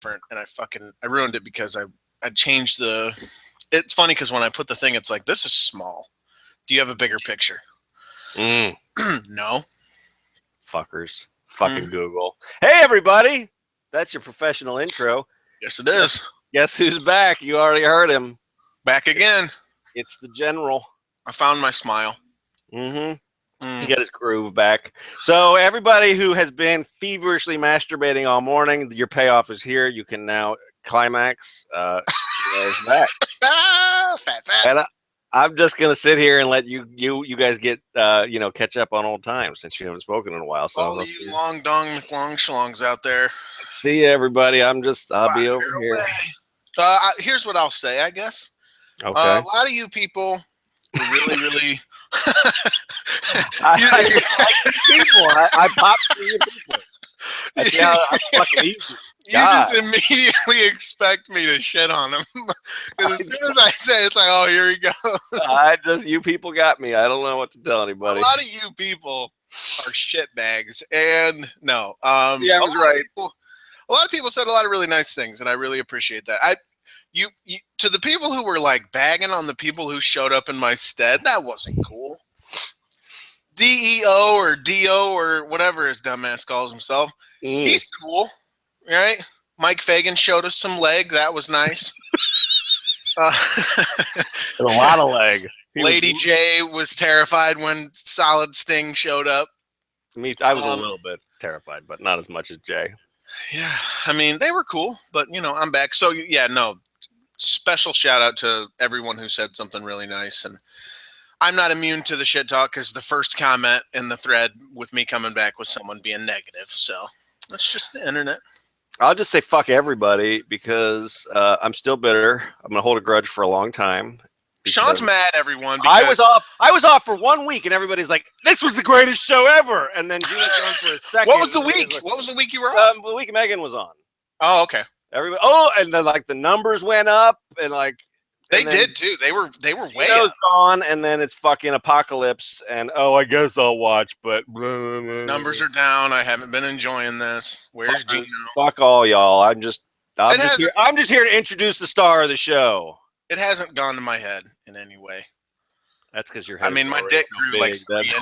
different, and I ruined it because I changed the. It's funny because when I put the thing, it's like, this is small. Do you have a bigger picture? No. Fuckers. Fucking Google. Hey, everybody. That's your professional intro. Yes, it is. Guess who's back? You already heard him. Back again. It's the general. I found my smile. He got his groove back. So everybody who has been feverishly masturbating all morning, your payoff is here. You can now climax. Is back. Fat. And I'm just gonna sit here and let you guys get catch up on old times since you haven't spoken in a while. So all you long dong McLong schlongs out there. See you, everybody. I'll be over here. Here's what I'll say. I guess. Okay. A lot of you people really. I popped for you people. That's how I'm fucking easy. You just immediately expect me to shit on him. Because as soon as I say it, it's like, oh, here he goes. You people got me. I don't know what to tell anybody. A lot of you people are shit bags. And no. Yeah, I was right. A lot of people said a lot of really nice things, and I really appreciate that. You to the people who were like bagging on the people who showed up in my stead, that wasn't cool. DEO or DO or whatever his dumbass calls himself. He's cool, right? Mike Fagan showed us some leg. That was nice. A lot of leg. Lady J was terrified when Solid Sting showed up. I was a little bit terrified, but not as much as Jay. Yeah, I mean, they were cool, but, I'm back. So, yeah, no, special shout out to everyone who said something really nice. And I'm not immune to the shit talk because the first comment in the thread with me coming back was someone being negative. So that's just the internet. I'll just say fuck everybody because I'm still bitter. I'm going to hold a grudge for a long time. Sean's mad, everyone. I was off for 1 week, and everybody's like, "This was the greatest show ever." And then Geno's gone for a second. What was the week? What was the week you were off? The week Megan was on. Oh, okay. Everybody. And then like the numbers went up, and like they did too. They were way up. Gone, and then it's fucking apocalypse, and I guess I'll watch, but numbers are down. I haven't been enjoying this. Where's Geno? Fuck all y'all. I'm just here to introduce the star of the show. It hasn't gone to my head in any way. That's because your head. I mean, my dick grew like 3 inches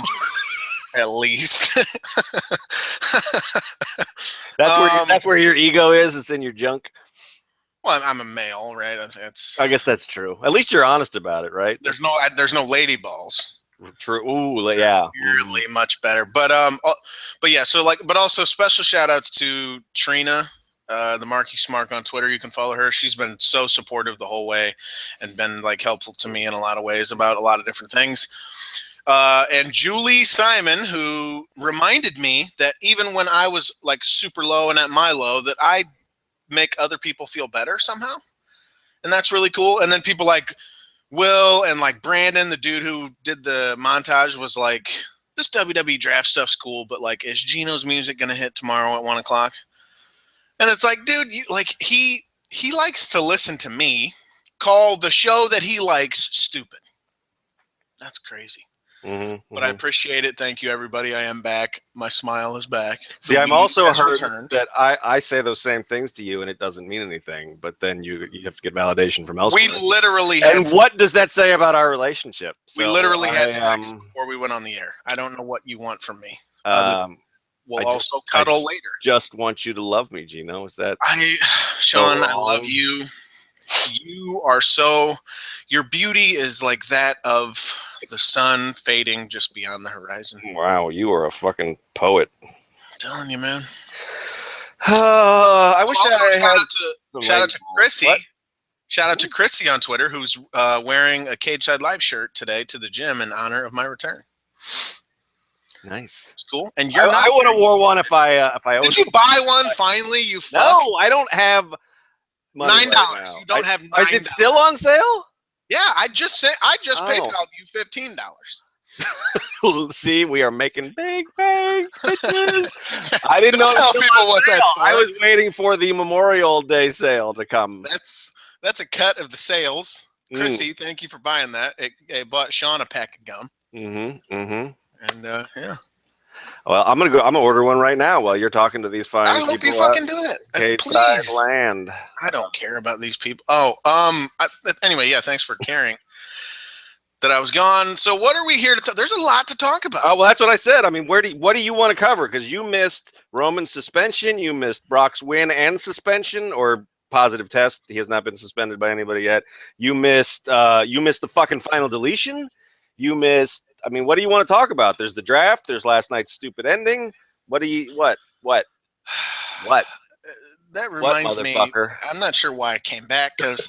at least. That's where your ego is. It's in your junk. Well, I'm a male, right? I guess that's true. At least you're honest about it, right? There's no lady balls. True. Ooh, yeah. Really much better. But yeah. So but also special shout outs to Trina. The Marky Smark on Twitter. You can follow her. She's been so supportive the whole way and been like helpful to me in a lot of ways about a lot of different things. And Julie Simon, who reminded me that even when I was like super low and at my low, that I make other people feel better somehow. And that's really cool. And then people like Will and like Brandon, the dude who did the montage, was like, this WWE draft stuff's cool, but like, is Geno's music going to hit tomorrow at 1:00? And it's like, dude, he likes to listen to me call the show that he likes stupid. That's crazy. But I appreciate it. Thank you, everybody. I am back. My smile is back. See, I'm also heard that I say those same things to you, and it doesn't mean anything. But then you have to get validation from elsewhere. We literally and what does that say about our relationship? We literally had sex before we went on the air. I don't know what you want from me. We'll also cuddle later. Just want you to love me, Geno. Is that Sean, I love you. You are your beauty is like that of the sun fading just beyond the horizon. Wow, you are a fucking poet. I'm telling you, man. I wish I had shout out to Chrissy. What? Shout out to Chrissy on Twitter, who's wearing a Cage Side Live shirt today to the gym in honor of my return. Nice. It's cool. And I would have wore one if I Did you buy one finally, you fuck? No, I don't have money $9. Right now. You don't have $9. Is it still on sale? Yeah, I just PayPal'd you $15. See, we are making big bitches. I didn't know tell people what that's for. I was waiting for the Memorial Day sale to come. That's a cut of the sales. Chrissy, thank you for buying that. It bought Sean a pack of gum. Mm-hmm. And yeah. Well, I'm gonna order one right now while you're talking to these fine I people. hope you fucking do it. Cage Please. Side Land. I don't care about these people. Anyway, yeah, thanks for caring that I was gone. So what are we here to talk? There's a lot to talk about. Oh, well, that's what I said. I mean, what do you want to cover? Because you missed Roman's suspension, you missed Brock's win and suspension, or positive test. He has not been suspended by anybody yet. You missed the fucking final deletion. You missed. I mean, what do you want to talk about? There's the draft. There's last night's stupid ending. What? That reminds me. Motherfucker? I'm not sure why I came back because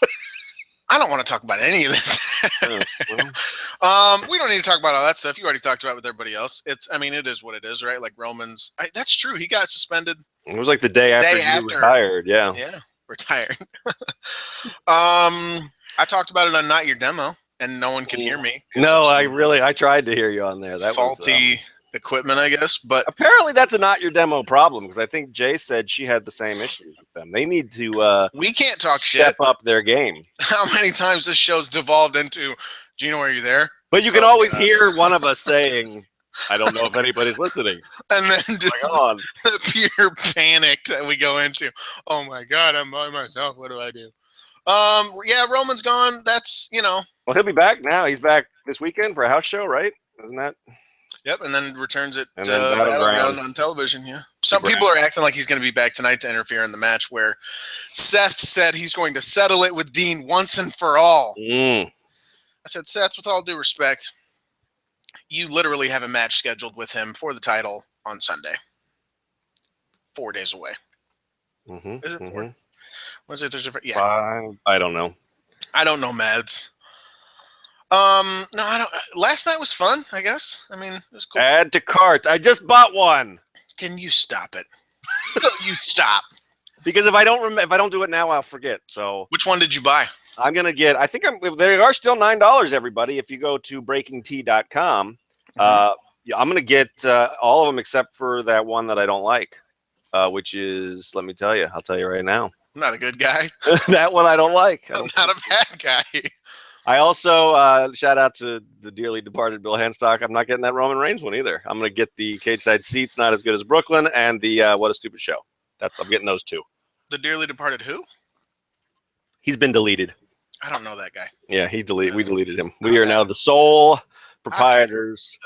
I don't want to talk about any of this. We don't need to talk about all that stuff. You already talked about it with everybody else. It is what it is, right? Like Roman's. That's true. He got suspended. It was like the day after he retired. Yeah. Yeah, retired. I talked about it on Not Your Demo, and no one could hear me. No, I tried to hear you on there. That faulty equipment, I guess. But apparently that's a Not Your Demo problem, because I think Jay said she had the same issues with them. They need to we can't talk step up their game. How many times this show's devolved into, Geno, are you there? But you can always hear one of us saying, I don't know if anybody's listening. And then just the pure panic that we go into. Oh my God, I'm by myself. What do I do? Yeah, Roman's gone. That's, Well, he'll be back now. He's back this weekend for a house show, right? Isn't that? Yep, and then returns it Battleground on television, yeah. Some people are acting like he's going to be back tonight to interfere in the match, where Seth said he's going to settle it with Dean once and for all. I said, Seth, with all due respect, you literally have a match scheduled with him for the title on Sunday. 4 days away. Is it 4? Wednesday, Thursday, Friday? Yeah. I don't know. I don't know, Mads. No, I don't. Last night was fun, I guess. I mean, it was cool. Add to cart. I just bought one. Can you stop it? You stop. Because if I don't do it now, I'll forget. So which one did you buy? I'm gonna get. I think they are still $9. Everybody, if you go to breakingtea.com, I'm gonna get all of them except for that one that I don't like, which is. Let me tell you. I'll tell you right now. I'm not a good guy. That one I don't like. I'm not a bad guy. I also shout out to the dearly departed Bill Henstock. I'm not getting that Roman Reigns one either. I'm going to get the cage side seats, not as good as Brooklyn, and the What a Stupid Show. I'm getting those two. The dearly departed who? He's been deleted. I don't know that guy. Yeah, we deleted him. We are now the sole proprietors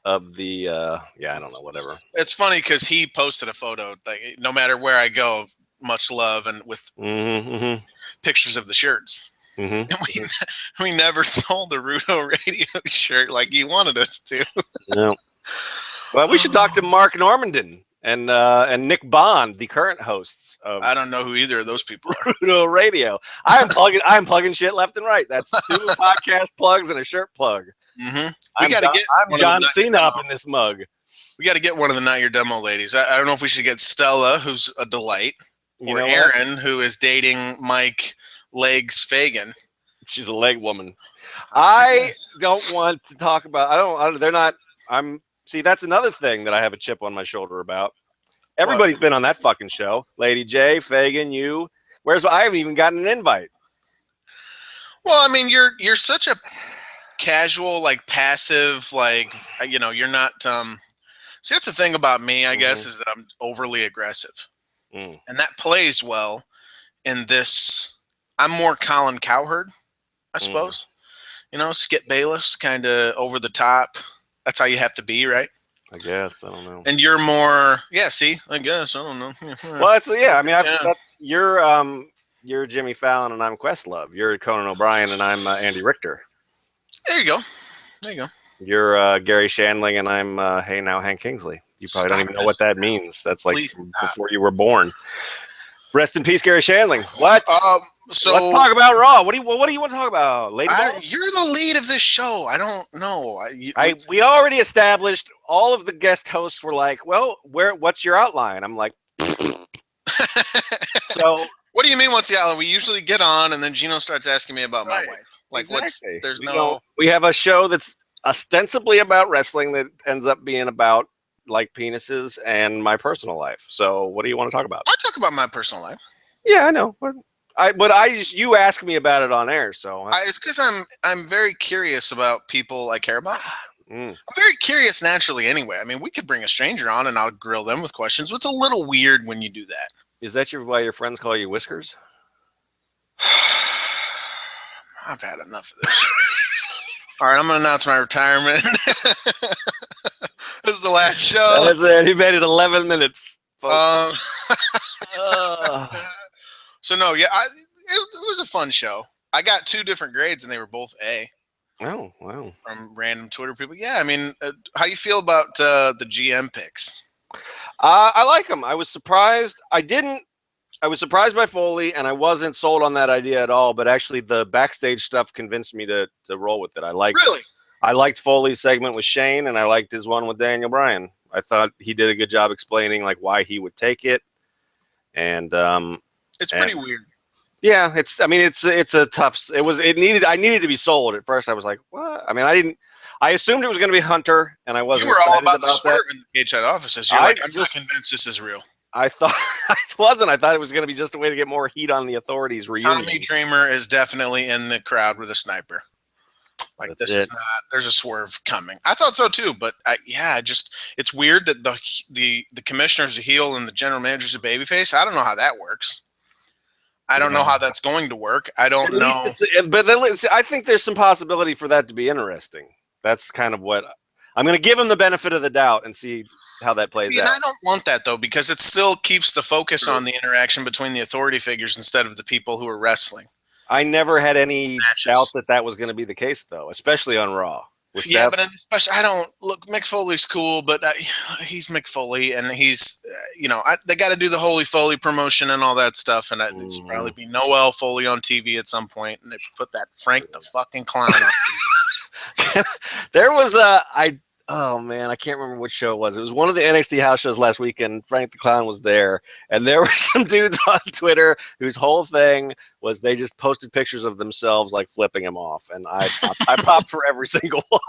of the I don't know, whatever. It's funny because he posted a photo, like, no matter where I go, much love, and with pictures of the shirts. And we never sold the Rudo Radio shirt like he wanted us to. No. Well, we should talk to Mark Normandin and Nick Bond, the current hosts of. I don't know who either of those people are. Rudo Radio. I'm plugging shit left and right. That's 2 podcast plugs and a shirt plug. I'm John Cena up in this mug. We got to get one of the Not Your Demo ladies. I don't know if we should get Stella, who's a delight, or Aaron, who is dating Mike Legs Fagan. She's a leg woman. I don't want to talk about. See, that's another thing that I have a chip on my shoulder about. Everybody's been on that fucking show. Lady J, Fagan, you. I haven't even gotten an invite. Well, I mean, you're such a casual, like, passive, like, you're not. See, that's the thing about me, I guess, is that I'm overly aggressive, and that plays well in this. I'm more Colin Cowherd, I suppose. Skip Bayless, kind of over the top. That's how you have to be, right? I guess. I don't know. And you're more, see, I guess. I don't know. Well, that's you're Jimmy Fallon and I'm Questlove. You're Conan O'Brien and I'm Andy Richter. There you go. You're Gary Shandling and I'm Hey Now Hank Kingsley. You probably don't even know what that means. That's like before you were born. Rest in peace, Gary Shandling. What? So let's talk about Raw. What do you want to talk about, Lady Boss? You're the lead of this show. I don't know. We already established. All of the guest hosts were like, "Well, what's your outline?" I'm like, so. What do you mean? What's the outline? We usually get on, and then Geno starts asking me about my wife. Like, exactly. We have a show that's ostensibly about wrestling that ends up being about like penises and my personal life. So what do you want to talk about? I talk about my personal life. Yeah, I know. But you ask me about it on air, so it's because I'm very curious about people I care about. I'm very curious naturally anyway. I mean, we could bring a stranger on and I'll grill them with questions, but it's a little weird when you do that. Is that why your friends call you Whiskers? I've had enough of this. All right, I'm going to announce my retirement. This is the last show. That's it. He made it 11 minutes. So no, yeah, it was a fun show. I got 2 different grades and they were both A. Oh, wow. From random Twitter people. Yeah, I mean, how you feel about the GM picks? I like them. I was surprised. I was surprised by Foley, and I wasn't sold on that idea at all. But actually, the backstage stuff convinced me to roll with it. I liked Foley's segment with Shane, and I liked his one with Daniel Bryan. I thought he did a good job explaining like why he would take it, and it's pretty weird. Yeah, it's a tough. I needed to be sold at first. I was like, what? I mean, I assumed it was going to be Hunter, and I wasn't. You were all about the swerve in the cage side offices. You're like, I'm not convinced this is real. I thought I wasn't. I thought it was going to be just a way to get more heat on the Authorities reunion. Tommy Dreamer is definitely in the crowd with a sniper. Like this is not. There's a swerve coming. I thought so too, but it's weird that the commissioner's a heel and the general manager's a babyface. I don't know how that works. I don't know how that's going to work. I don't know. But I think there's some possibility for that to be interesting. That's kind of what I'm going to give him the benefit of the doubt and see how that plays out. I don't want that though, because it still keeps the focus on the interaction between the authority figures instead of the people who are wrestling. I never had any doubt that was going to be the case though, especially on Raw. Yeah, but especially Mick Foley's cool, but he's Mick Foley, and he's they got to do the Holy Foley promotion and all that stuff, and it's probably be Noel Foley on TV at some point, and they put that Frank the fucking clown on TV. There was oh man, I can't remember which show it was. It was one of the NXT house shows last weekend. Frank the Clown was there, and there were some dudes on Twitter whose whole thing was they just posted pictures of themselves like flipping him off, and I popped for every single one.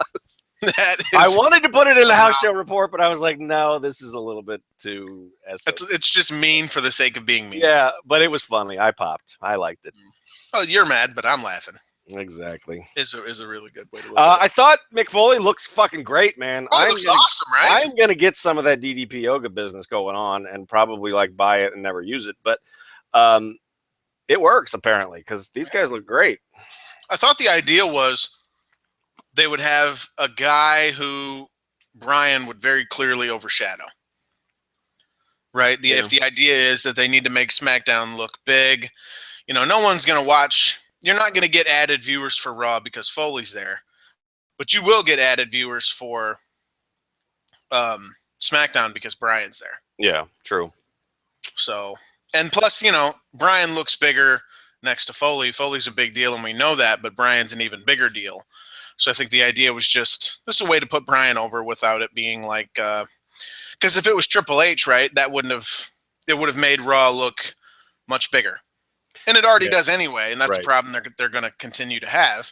I wanted to put it in the house show report, but I was like, no, this is a little bit too. It's just mean for the sake of being mean. Yeah, but it was funny. I popped. I liked it. Oh, you're mad, but I'm laughing. Exactly. Is a really good way to look at it. I thought Mick Foley looks fucking great, man. Oh, looks awesome, right? I'm gonna get some of that DDP yoga business going on and probably like buy it and never use it, but it works apparently because these guys look great. I thought the idea was they would have a guy who Brian would very clearly overshadow. Right? If the idea is that they need to make SmackDown look big, no one's gonna watch. You're not going to get added viewers for Raw because Foley's there, but you will get added viewers for SmackDown because Brian's there. Yeah, true. So, and plus, Brian looks bigger next to Foley. Foley's a big deal, and we know that, but Brian's an even bigger deal. So I think the idea was just this is a way to put Brian over without it being like because if it was Triple H, right, it would have made Raw look much bigger. And it already does anyway, and that's a problem they're going to continue to have.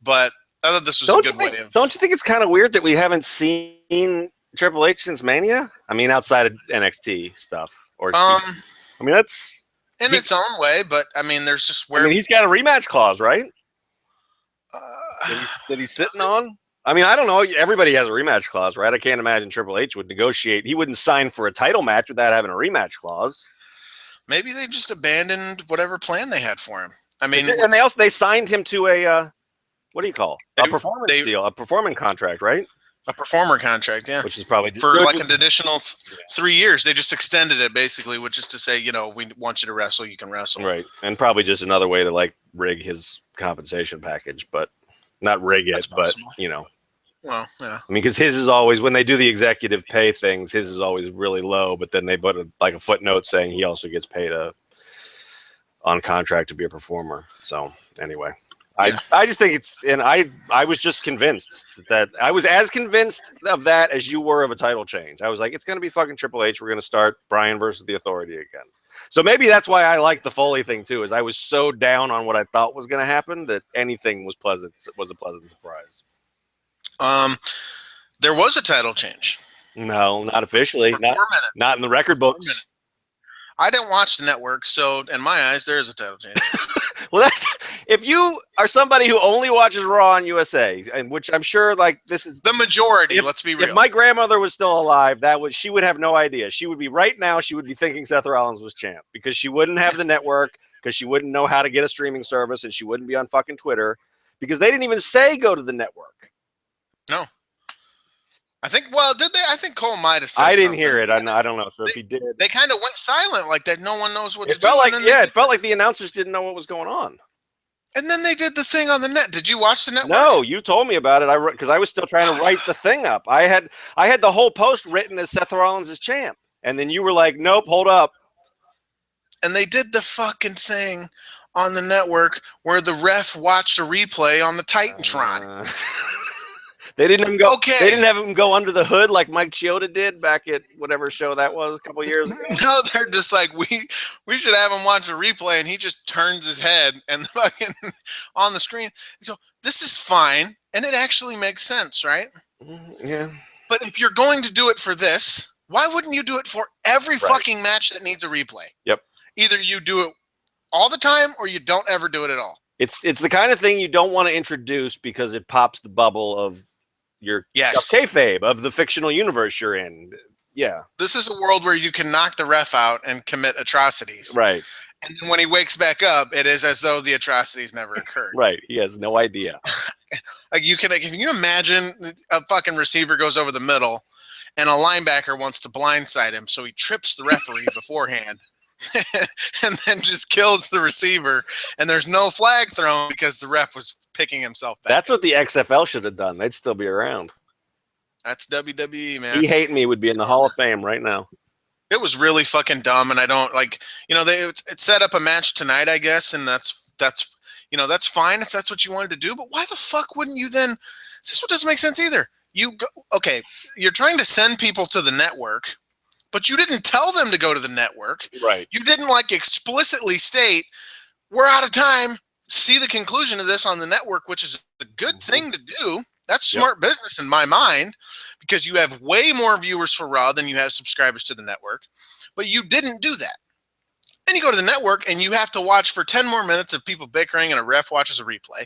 But I thought this was a good way of. Don't you think it's kind of weird that we haven't seen Triple H since Mania? I mean, outside of NXT stuff, that's in its own way. But I mean, there's just where he's got a rematch clause, right? That he's sitting on. I mean, I don't know. Everybody has a rematch clause, right? I can't imagine Triple H would negotiate. He wouldn't sign for a title match without having a rematch clause. Maybe they just abandoned whatever plan they had for him. I mean, and they signed him to a what do you call a performance deal, a performing contract, right? A performer contract, yeah. Which is probably for like an additional 3 years. They just extended it basically, which is to say, we want you to wrestle, you can wrestle, right? And probably just another way to like rig his compensation package, but not rig it, but Well, yeah. I mean, because his is always, when they do the executive pay things, his is always really low, but then they put a footnote saying he also gets paid on contract to be a performer. So anyway, yeah. I just think I was just convinced that I was as convinced of that as you were of a title change. I was like, it's going to be fucking Triple H. We're going to start Brian versus the Authority again. So maybe that's why I like the Foley thing too, is I was so down on what I thought was going to happen that anything was a pleasant surprise. There was a title change. No, not officially. Not in the record books. I didn't watch the network, so in my eyes, there is a title change. Well, that's if you are somebody who only watches Raw on USA, and which I'm sure, like, this is the majority. Let's be real. If my grandmother was still alive, she would have no idea. She would be right now. She would be thinking Seth Rollins was champ because she wouldn't have the network, because she wouldn't know how to get a streaming service, and she wouldn't be on fucking Twitter because they didn't even say go to the network. No. I think, well, did they? I think Cole might have said I didn't something. hear it. I don't know. So if he did. They kind of went silent like that. No one knows what to do. It felt like the announcers didn't know what was going on. And then they did the thing on the net. Did you watch the network? No, you told me about it. Because I was still trying to write the thing up. I had the whole post written as Seth Rollins as champ. And then you were like, nope, hold up. And they did the fucking thing on the network where the ref watched a replay on the Titantron. They didn't even go. Okay. They didn't have him go under the hood like Mike Chioda did back at whatever show that was a couple years ago. No, they're just like, we should have him watch a replay, and he just turns his head and fucking on the screen. So this is fine, and it actually makes sense, right? Yeah. But if you're going to do it for this, why wouldn't you do it for every fucking match that needs a replay? Yep. Either you do it all the time or you don't ever do it at all. It's the kind of thing you don't want to introduce because it pops the bubble of your kayfabe of the fictional universe you're in. Yeah. This is a world where you can knock the ref out and commit atrocities. Right. And then when he wakes back up, it is as though the atrocities never occurred. Right. He has no idea. Like can you imagine a fucking receiver goes over the middle and a linebacker wants to blindside him, so he trips the referee beforehand and then just kills the receiver, and there's no flag thrown because the ref was picking himself back. That's what the XFL should have done. They'd still be around. That's WWE, man. He Hate Me would be in the Hall of Fame right now. It was really fucking dumb, and I don't like, it set up a match tonight, I guess, and that's fine if that's what you wanted to do, but why the fuck wouldn't you then? This what doesn't make sense either. You're trying to send people to the network, but you didn't tell them to go to the network. Right. You didn't explicitly state, we're out of time. See the conclusion of this on the network, which is a good thing to do. That's smart business in my mind, because you have way more viewers for Raw than you have subscribers to the network. But you didn't do that. And you go to the network and you have to watch for 10 more minutes of people bickering and a ref watches a replay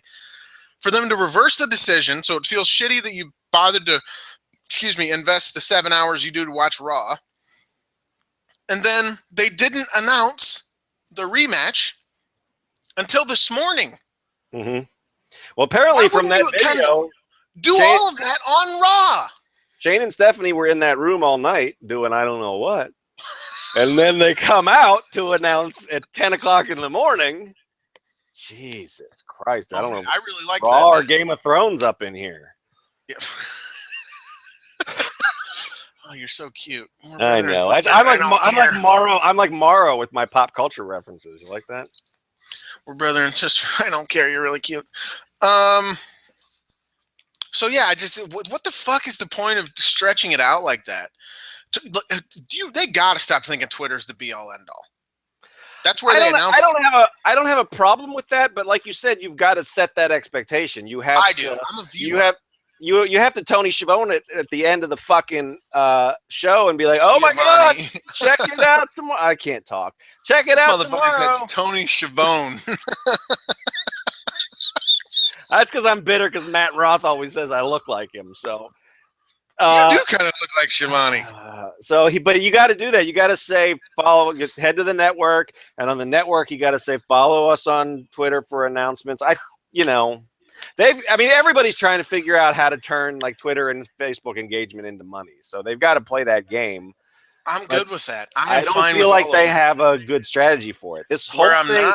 for them to reverse the decision. So it feels shitty that you bothered to, invest the 7 hours you do to watch Raw. And then they didn't announce the rematch until this morning. Mm-hmm. Well, apparently from that video, all of that on Raw. Shane and Stephanie were in that room all night doing I don't know what. And then they come out to announce at 10 o'clock in the morning. Jesus Christ. I don't know. I really like Raw or Game of Thrones up in here. Yeah. Oh, you're so cute. I know. I'm like Morrow with my pop culture references. You like that? We're brother and sister. I don't care. You're really cute. So yeah, what the fuck is the point of stretching it out like that? They gotta stop thinking Twitter's the be all end all. That's where they announce. I don't have a problem with that, but like you said, you've got to set that expectation. You have. I do. I'm a viewer. You have to Tony Schiavone at the end of the fucking show and be like, "Oh my God, check it out tomorrow." I can't talk. Check it out tomorrow. Tony Schiavone. That's because I'm bitter because Matt Roth always says I look like him. So you do kind of look like Shivani. But you got to do that. You got to say head to the network, and on the network you got to say follow us on Twitter for announcements. Everybody's trying to figure out how to turn like Twitter and Facebook engagement into money. So they've got to play that game. I'm good with that. I don't feel like they have a good strategy for it. This whole thing,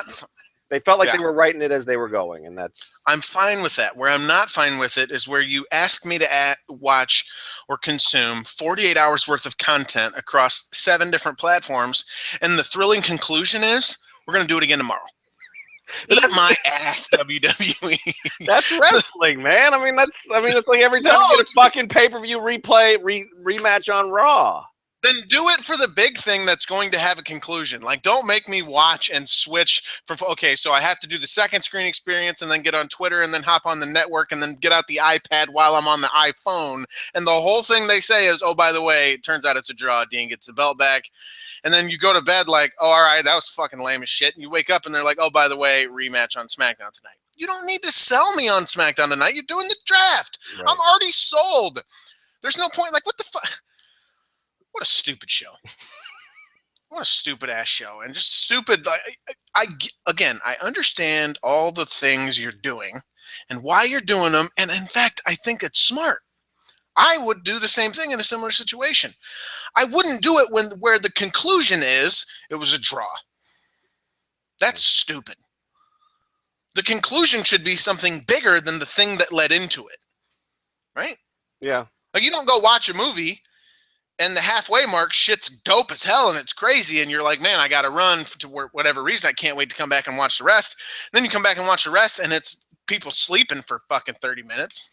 they felt like they were writing it as they were going, and that's. I'm fine with that. Where I'm not fine with it is where you ask me to watch or consume 48 hours worth of content across 7 different platforms, and the thrilling conclusion is we're going to do it again tomorrow. Eat my ass, WWE. That's wrestling, man. It's like every time you get a fucking pay-per-view rematch on Raw. Then do it for the big thing that's going to have a conclusion. Like, don't make me watch and switch from, okay, so I have to do the second screen experience and then get on Twitter and then hop on the network and then get out the iPad while I'm on the iPhone. And the whole thing they say is, oh, by the way, it turns out it's a draw. Dean gets the belt back. And then you go to bed like, oh, all right, that was fucking lame as shit. And you wake up and they're like, oh, by the way, rematch on SmackDown tonight. You don't need to sell me on SmackDown tonight. You're doing the draft. Right. I'm already sold. There's no point. Like, what the fuck? What a stupid show. What a stupid ass show. And just stupid. I understand all the things you're doing and why you're doing them. And in fact, I think it's smart. I would do the same thing in a similar situation. I wouldn't do it where the conclusion is it was a draw. That's stupid. The conclusion should be something bigger than the thing that led into it. Right? Yeah. Like, you don't go watch a movie and the halfway mark, shit's dope as hell and it's crazy. And you're like, man, I got to run to whatever reason. I can't wait to come back and watch the rest. Then you come back and watch the rest and it's people sleeping for fucking 30 minutes.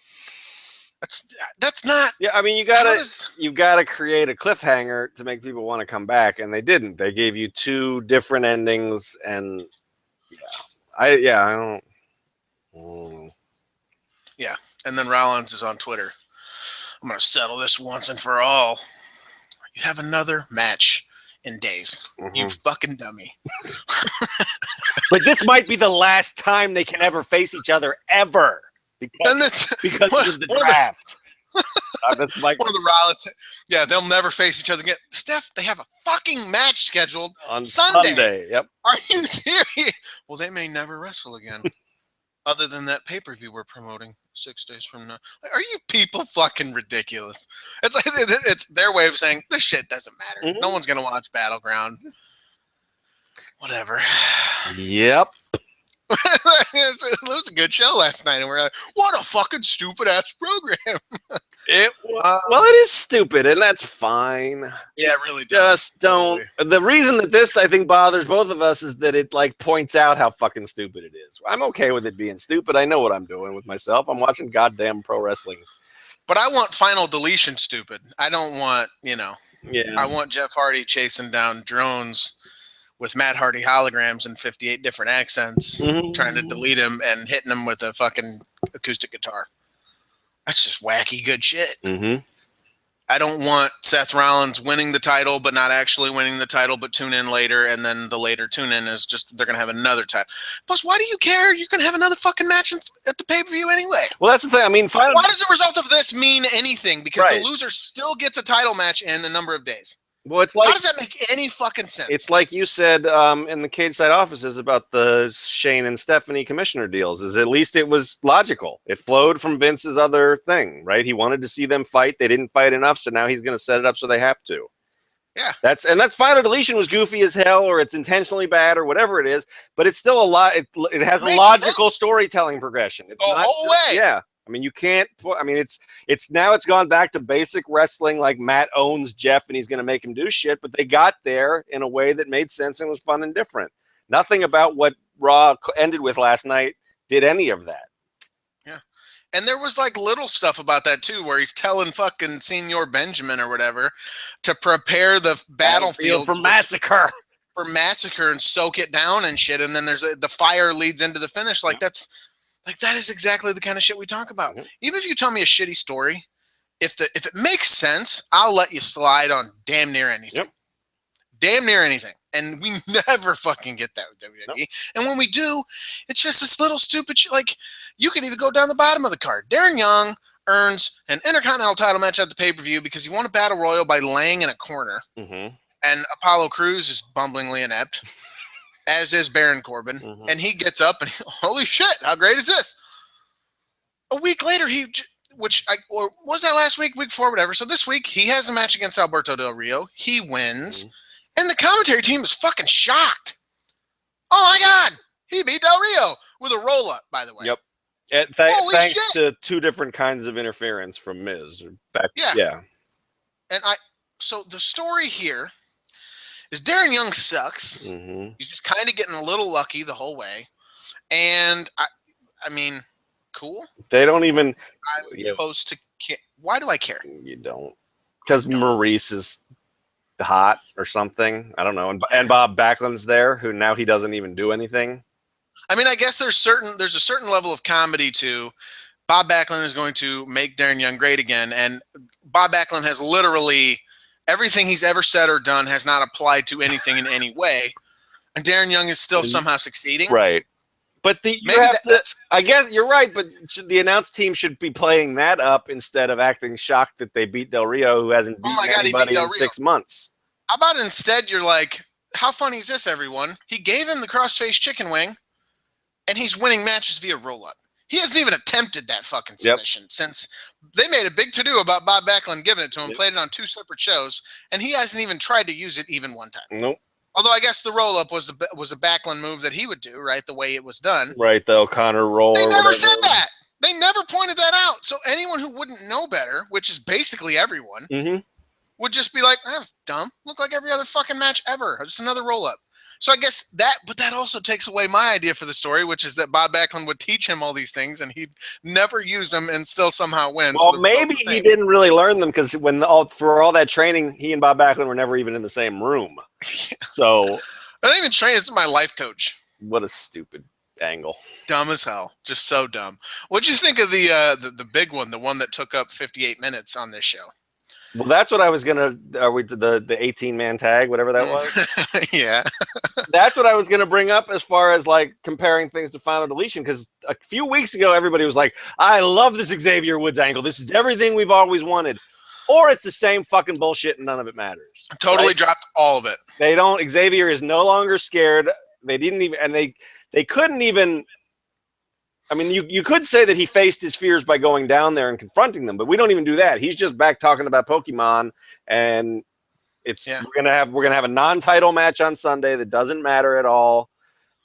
That's not. Yeah, I mean, you gotta create a cliffhanger to make people want to come back, and they didn't. They gave you two different endings, and I don't. Yeah, and then Rollins is on Twitter. I'm gonna settle this once and for all. You have another match in days. Mm-hmm. You fucking dummy. But this might be the last time they can ever face each other ever. Because of the draft. That's like one of the Rollins. Yeah, they'll never face each other again. Steph, they have a fucking match scheduled on Sunday. Yep. Are you serious? Well, they may never wrestle again. Other than that pay-per-view we're promoting 6 days from now. Are you people fucking ridiculous? It's like it's their way of saying this shit doesn't matter. Mm-hmm. No one's gonna watch Battleground. Whatever. Yep. It was a good show last night, and we're like, what a fucking stupid ass program. Well, it is stupid, and that's fine. Yeah, it really does. Just don't. Totally. The reason that this, I think, bothers both of us is that it like points out how fucking stupid it is. I'm okay with it being stupid. I know what I'm doing with myself. I'm watching goddamn pro wrestling. But I want final deletion stupid. I don't want, I want Jeff Hardy chasing down drones with Matt Hardy holograms in 58 different accents, trying to delete him and hitting him with a fucking acoustic guitar. That's just wacky good shit. Mm-hmm. I don't want Seth Rollins winning the title, but not actually winning the title, but tune in later, and then the later tune in is just they're going to have another title. Plus, why do you care? You're going to have another fucking match at the pay-per-view anyway. Well, that's the thing. I mean, why does the result of this mean anything? Because the loser still gets a title match in a number of days. Well, it's like, how does that make any fucking sense? It's like you said in the cage side offices about the Shane and Stephanie commissioner deals. Is at least it was logical. It flowed from Vince's other thing, right? He wanted to see them fight. They didn't fight enough, so now he's going to set it up so they have to. Yeah, that's final deletion was goofy as hell, or it's intentionally bad, or whatever it is. But it's still a lot. It has a logical storytelling progression. It's the whole way. Yeah. I mean, you can't. I mean, it's gone back to basic wrestling. Like Matt owns Jeff, and he's going to make him do shit. But they got there in a way that made sense and was fun and different. Nothing about what Raw ended with last night did any of that. Yeah, and there was like little stuff about that too, where he's telling fucking Senior Benjamin or whatever to prepare the battlefield for massacre, and soak it down and shit. And then there's the fire leads into the finish. Like that's. Like, that is exactly the kind of shit we talk about. Mm-hmm. Even if you tell me a shitty story, if it makes sense, I'll let you slide on damn near anything. Yep. Damn near anything. And we never fucking get that with WWE. Nope. And when we do, it's just this little stupid shit. Like, you can even go down the bottom of the card. Darren Young earns an Intercontinental title match at the pay-per-view because he won a battle royal by laying in a corner. Mm-hmm. And Apollo Crews is bumblingly inept. As is Baron Corbin, and he gets up and holy shit, how great is this? A week later, or was that last week before, whatever. So this week, he has a match against Alberto Del Rio. He wins, and the commentary team is fucking shocked. Oh my God, he beat Del Rio with a roll-up, by the way. Yep. Thanks to two different kinds of interference from Miz. Yeah. And so the story here is Darren Young sucks. Mm-hmm. He's just kind of getting a little lucky the whole way. And, I mean, cool. They don't even... I'm supposed to care. Why do I care? You don't. Because Maurice is hot or something. I don't know. And Bob Backlund's there, who now he doesn't even do anything. I mean, I guess there's a certain level of comedy to Bob Backlund is going to make Darren Young great again, and Bob Backlund has literally everything he's ever said or done has not applied to anything in any way, and Darren Young is still somehow succeeding. Right. But I guess you're right, but the announced team should be playing that up instead of acting shocked that they beat Del Rio, who hasn't beaten anybody in 6 months. How about instead you're like, how funny is this, everyone? He gave him the crossface chicken wing, and he's winning matches via roll-up. He hasn't even attempted that fucking submission since they made a big to-do about Bob Backlund giving it to him, played it on 2 separate shows, and he hasn't even tried to use it even one time. Nope. Although I guess the roll-up was the Backlund move that he would do, right? The way it was done. Right, the O'Connor roll. They never said that. They never pointed that out. So anyone who wouldn't know better, which is basically everyone, would just be like, that was dumb. Looked like every other fucking match ever. Just another roll-up. So I guess but that also takes away my idea for the story, which is that Bob Backlund would teach him all these things and he'd never use them and still somehow win. Well, so maybe he didn't really learn them because for all that training, he and Bob Backlund were never even in the same room. So I don't even train. It's my life coach. What a stupid angle. Dumb as hell. Just so dumb. What'd you think of the big one, the one that took up 58 minutes on this show? Well, that's what I was gonna. Are we the 18-man tag, whatever that was? Yeah, that's what I was gonna bring up as far as like comparing things to Final Deletion, because a few weeks ago everybody was like, "I love this Xavier Woods angle. This is everything we've always wanted," or it's the same fucking bullshit and none of it matters. Totally dropped all of it. They don't. Xavier is no longer scared. They didn't even, and they couldn't even. I mean, you could say that he faced his fears by going down there and confronting them, but we don't even do that. He's just back talking about Pokemon, and we're gonna have a non-title match on Sunday that doesn't matter at all,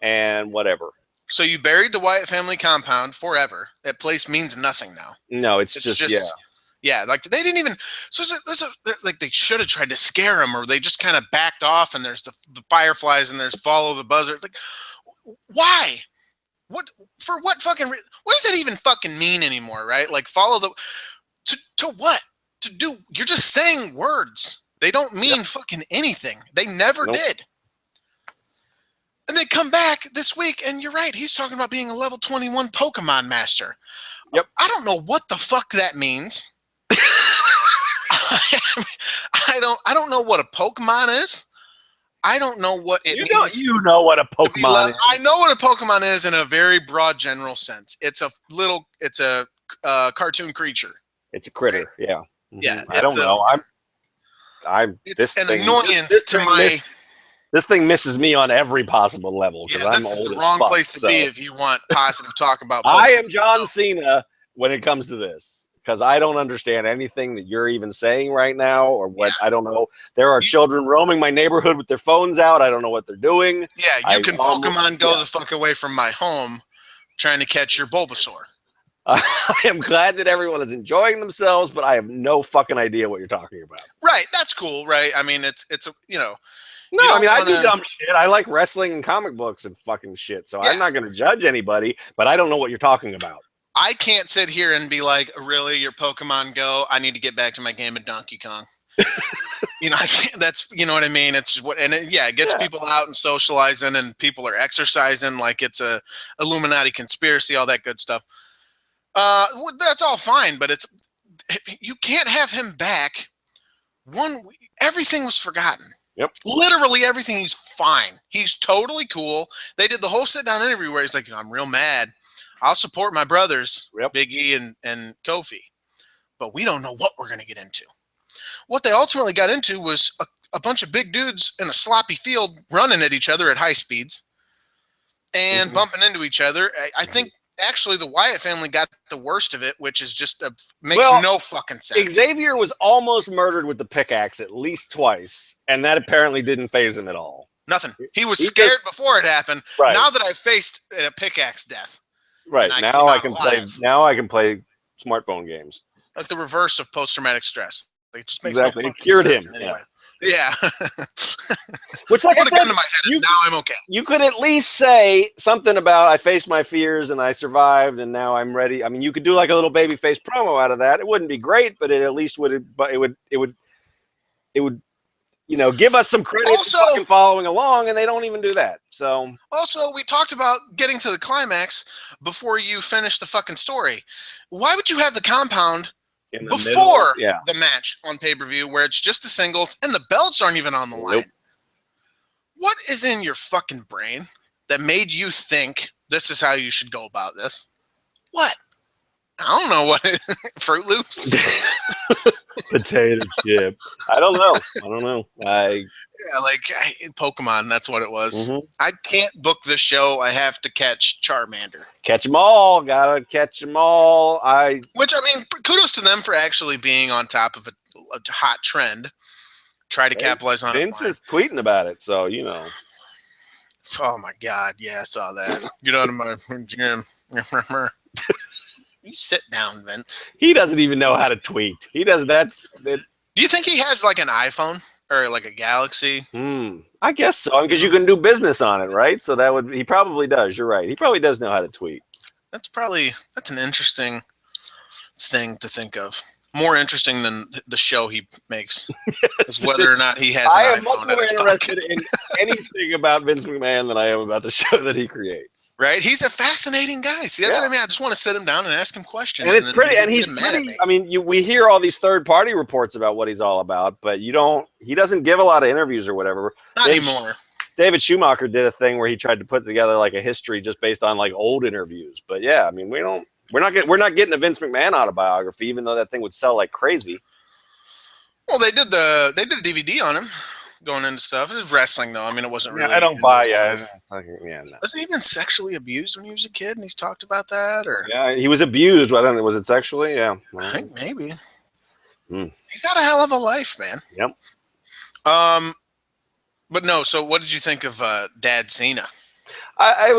and whatever. So you buried the Wyatt family compound forever. That place means nothing now. No, it's just yeah. Like they didn't even. So like they should have tried to scare him, or they just kind of backed off. And there's the fireflies, and there's follow the buzzards. Like, why? What fucking what does that even fucking mean anymore, right? Like follow to what? To do you're just saying words. They don't mean fucking anything. They never did. And they come back this week and you're right, he's talking about being a level 21 Pokemon master. Yep. I don't know what the fuck that means. I don't know what a Pokemon is. I don't know what it means. You know what a Pokemon is. I know what a Pokemon is in a very broad general sense. It's a cartoon creature. It's a critter, yeah. Yeah. I don't know. It's an annoyance to my. This thing misses me on every possible level because I'm old as fuck. This is the wrong place to be if you want positive talk about Pokemon. I am John Cena when it comes to this. Because I don't understand anything that you're even saying right now, or what. I don't know. There are children roaming my neighborhood with their phones out. I don't know what they're doing. Yeah, you can Pokemon go the fuck away from my home trying to catch your Bulbasaur. I am glad that everyone is enjoying themselves, but I have no fucking idea what you're talking about. Right, that's cool, right? I mean, it's a, you know. No, I mean, I do dumb shit. I like wrestling and comic books and fucking shit, so I'm not going to judge anybody, but I don't know what you're talking about. I can't sit here and be like, really, your Pokemon Go? I need to get back to my game of Donkey Kong. You know, I can't, that's, you know what I mean? It's what, and it gets people out and socializing, and people are exercising like it's a Illuminati conspiracy, all that good stuff. That's all fine, but you can't have him back. Everything was forgotten. Yep. Literally everything. He's fine. He's totally cool. They did the whole sit down interview where he's like, I'm real mad. I'll support my brothers, Big E and Kofi, but we don't know what we're going to get into. What they ultimately got into was a bunch of big dudes in a sloppy field running at each other at high speeds and bumping into each other. I think actually the Wyatt family got the worst of it, which is just makes no fucking sense. Xavier was almost murdered with the pickaxe at least twice, and that apparently didn't faze him at all. Nothing. He was scared before it happened. Right. Now that I faced a pickaxe death. Right. Now I can play smartphone games. Like the reverse of post-traumatic stress. It just makes exactly. It cured him. Anyway. Yeah. Which, like I said, in my head, now I'm okay. You could at least say something about I faced my fears and I survived and now I'm ready. I mean, you could do like a little babyface promo out of that. It wouldn't be great, but it at least would give us some credit Also, for fucking following along, and they don't even do that. So also, we talked about getting to the climax before you finish the fucking story. Why would you have the compound in the before middle, the match on pay-per-view where it's just the singles and the belts aren't even on the line? What is in your fucking brain that made you think this is how you should go about this? What? I don't know what Fruit Loops. Potato chip. I don't know. Yeah, like Pokemon. That's what it was. Mm-hmm. I can't book the show. I have to catch Charmander. Catch them all. Gotta catch them all. Which, I mean, kudos to them for actually being on top of a hot trend. Try to capitalize on it. Vince is tweeting about it, so Oh my God! Yeah, I saw that. Get out of my gym. You sit down, Vince. He doesn't even know how to tweet. He does that. Do you think he has like an iPhone or like a Galaxy? I guess so, because you can do business on it, right? So he probably does. You're right. He probably does know how to tweet. That's an interesting thing to think of. More interesting than the show he makes, is whether or not he has. I am much more interested in anything about Vince McMahon than I am about the show that he creates. Right? He's a fascinating guy. See, that's what I mean. I just want to sit him down and ask him questions. And it's pretty. And he's pretty. I mean, we hear all these third-party reports about what he's all about, but he doesn't give a lot of interviews or whatever. Not anymore. David Schumacher did a thing where he tried to put together like a history just based on like old interviews. But yeah, I mean, we're not getting a Vince McMahon autobiography, even though that thing would sell like crazy. Well, they did a DVD on him going into stuff. It was wrestling though. I mean, it wasn't really. I don't buy. No. Wasn't he even sexually abused when he was a kid, and he's talked about that? Or he was abused. I don't know. Was it sexually? Yeah, I think maybe. He's got a hell of a life, man. Yep. But no. So, what did you think of Dad Cena? I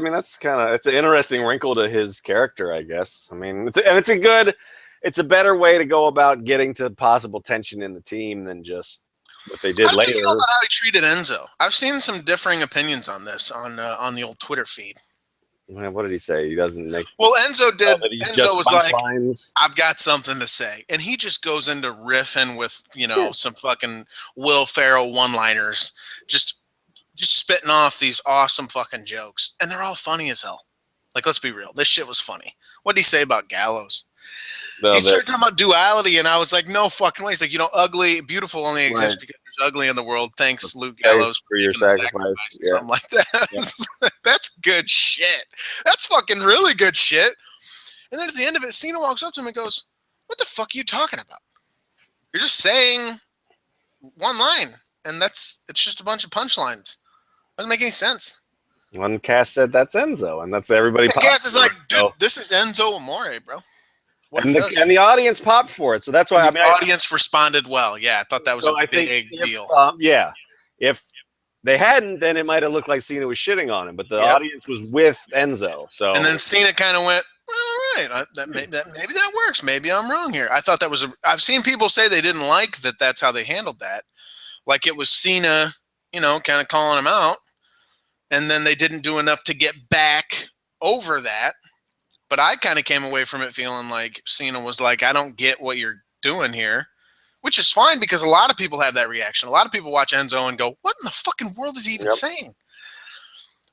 mean, it's an interesting wrinkle to his character, I guess. I mean, it's a better way to go about getting to possible tension in the team than just what they did later. How do you feel about how he treated Enzo? I've seen some differing opinions on this on the old Twitter feed. What did he say? He doesn't make. Well, Enzo did. Enzo was like, lines. "I've got something to say," and he just goes into riffing with some fucking Will Ferrell one-liners, just spitting off these awesome fucking jokes, and they're all funny as hell. Like, let's be real, this shit was funny. What did he say about Gallows? He started talking about duality, and I was like, no fucking way. He's like, ugly, beautiful only exists because there's ugly in the world. Thanks, Luke Gallows, for your sacrifice. Yeah. Something like that. Yeah. That's good shit. That's fucking really good shit. And then at the end of it, Cena walks up to him and goes, "What the fuck are you talking about? You're just saying one line, and it's just a bunch of punchlines. Doesn't make any sense." One cast said that's Enzo, and that's everybody. Cass is like, dude, this is Enzo Amore, bro. And the audience popped for it, so that's why. The audience responded well. Yeah, I thought that was a big deal. If they hadn't, then it might have looked like Cena was shitting on him, but the audience was with Enzo. So and then Cena kind of went, "All right, maybe that works. Maybe I'm wrong here." I thought that was. I've seen people say they didn't like that. That's how they handled that. Like it was Cena, kind of calling him out, and then they didn't do enough to get back over that. But I kind of came away from it feeling like Cena was like, "I don't get what you're doing here," which is fine because a lot of people have that reaction. A lot of people watch Enzo and go, "What in the fucking world is he even saying?"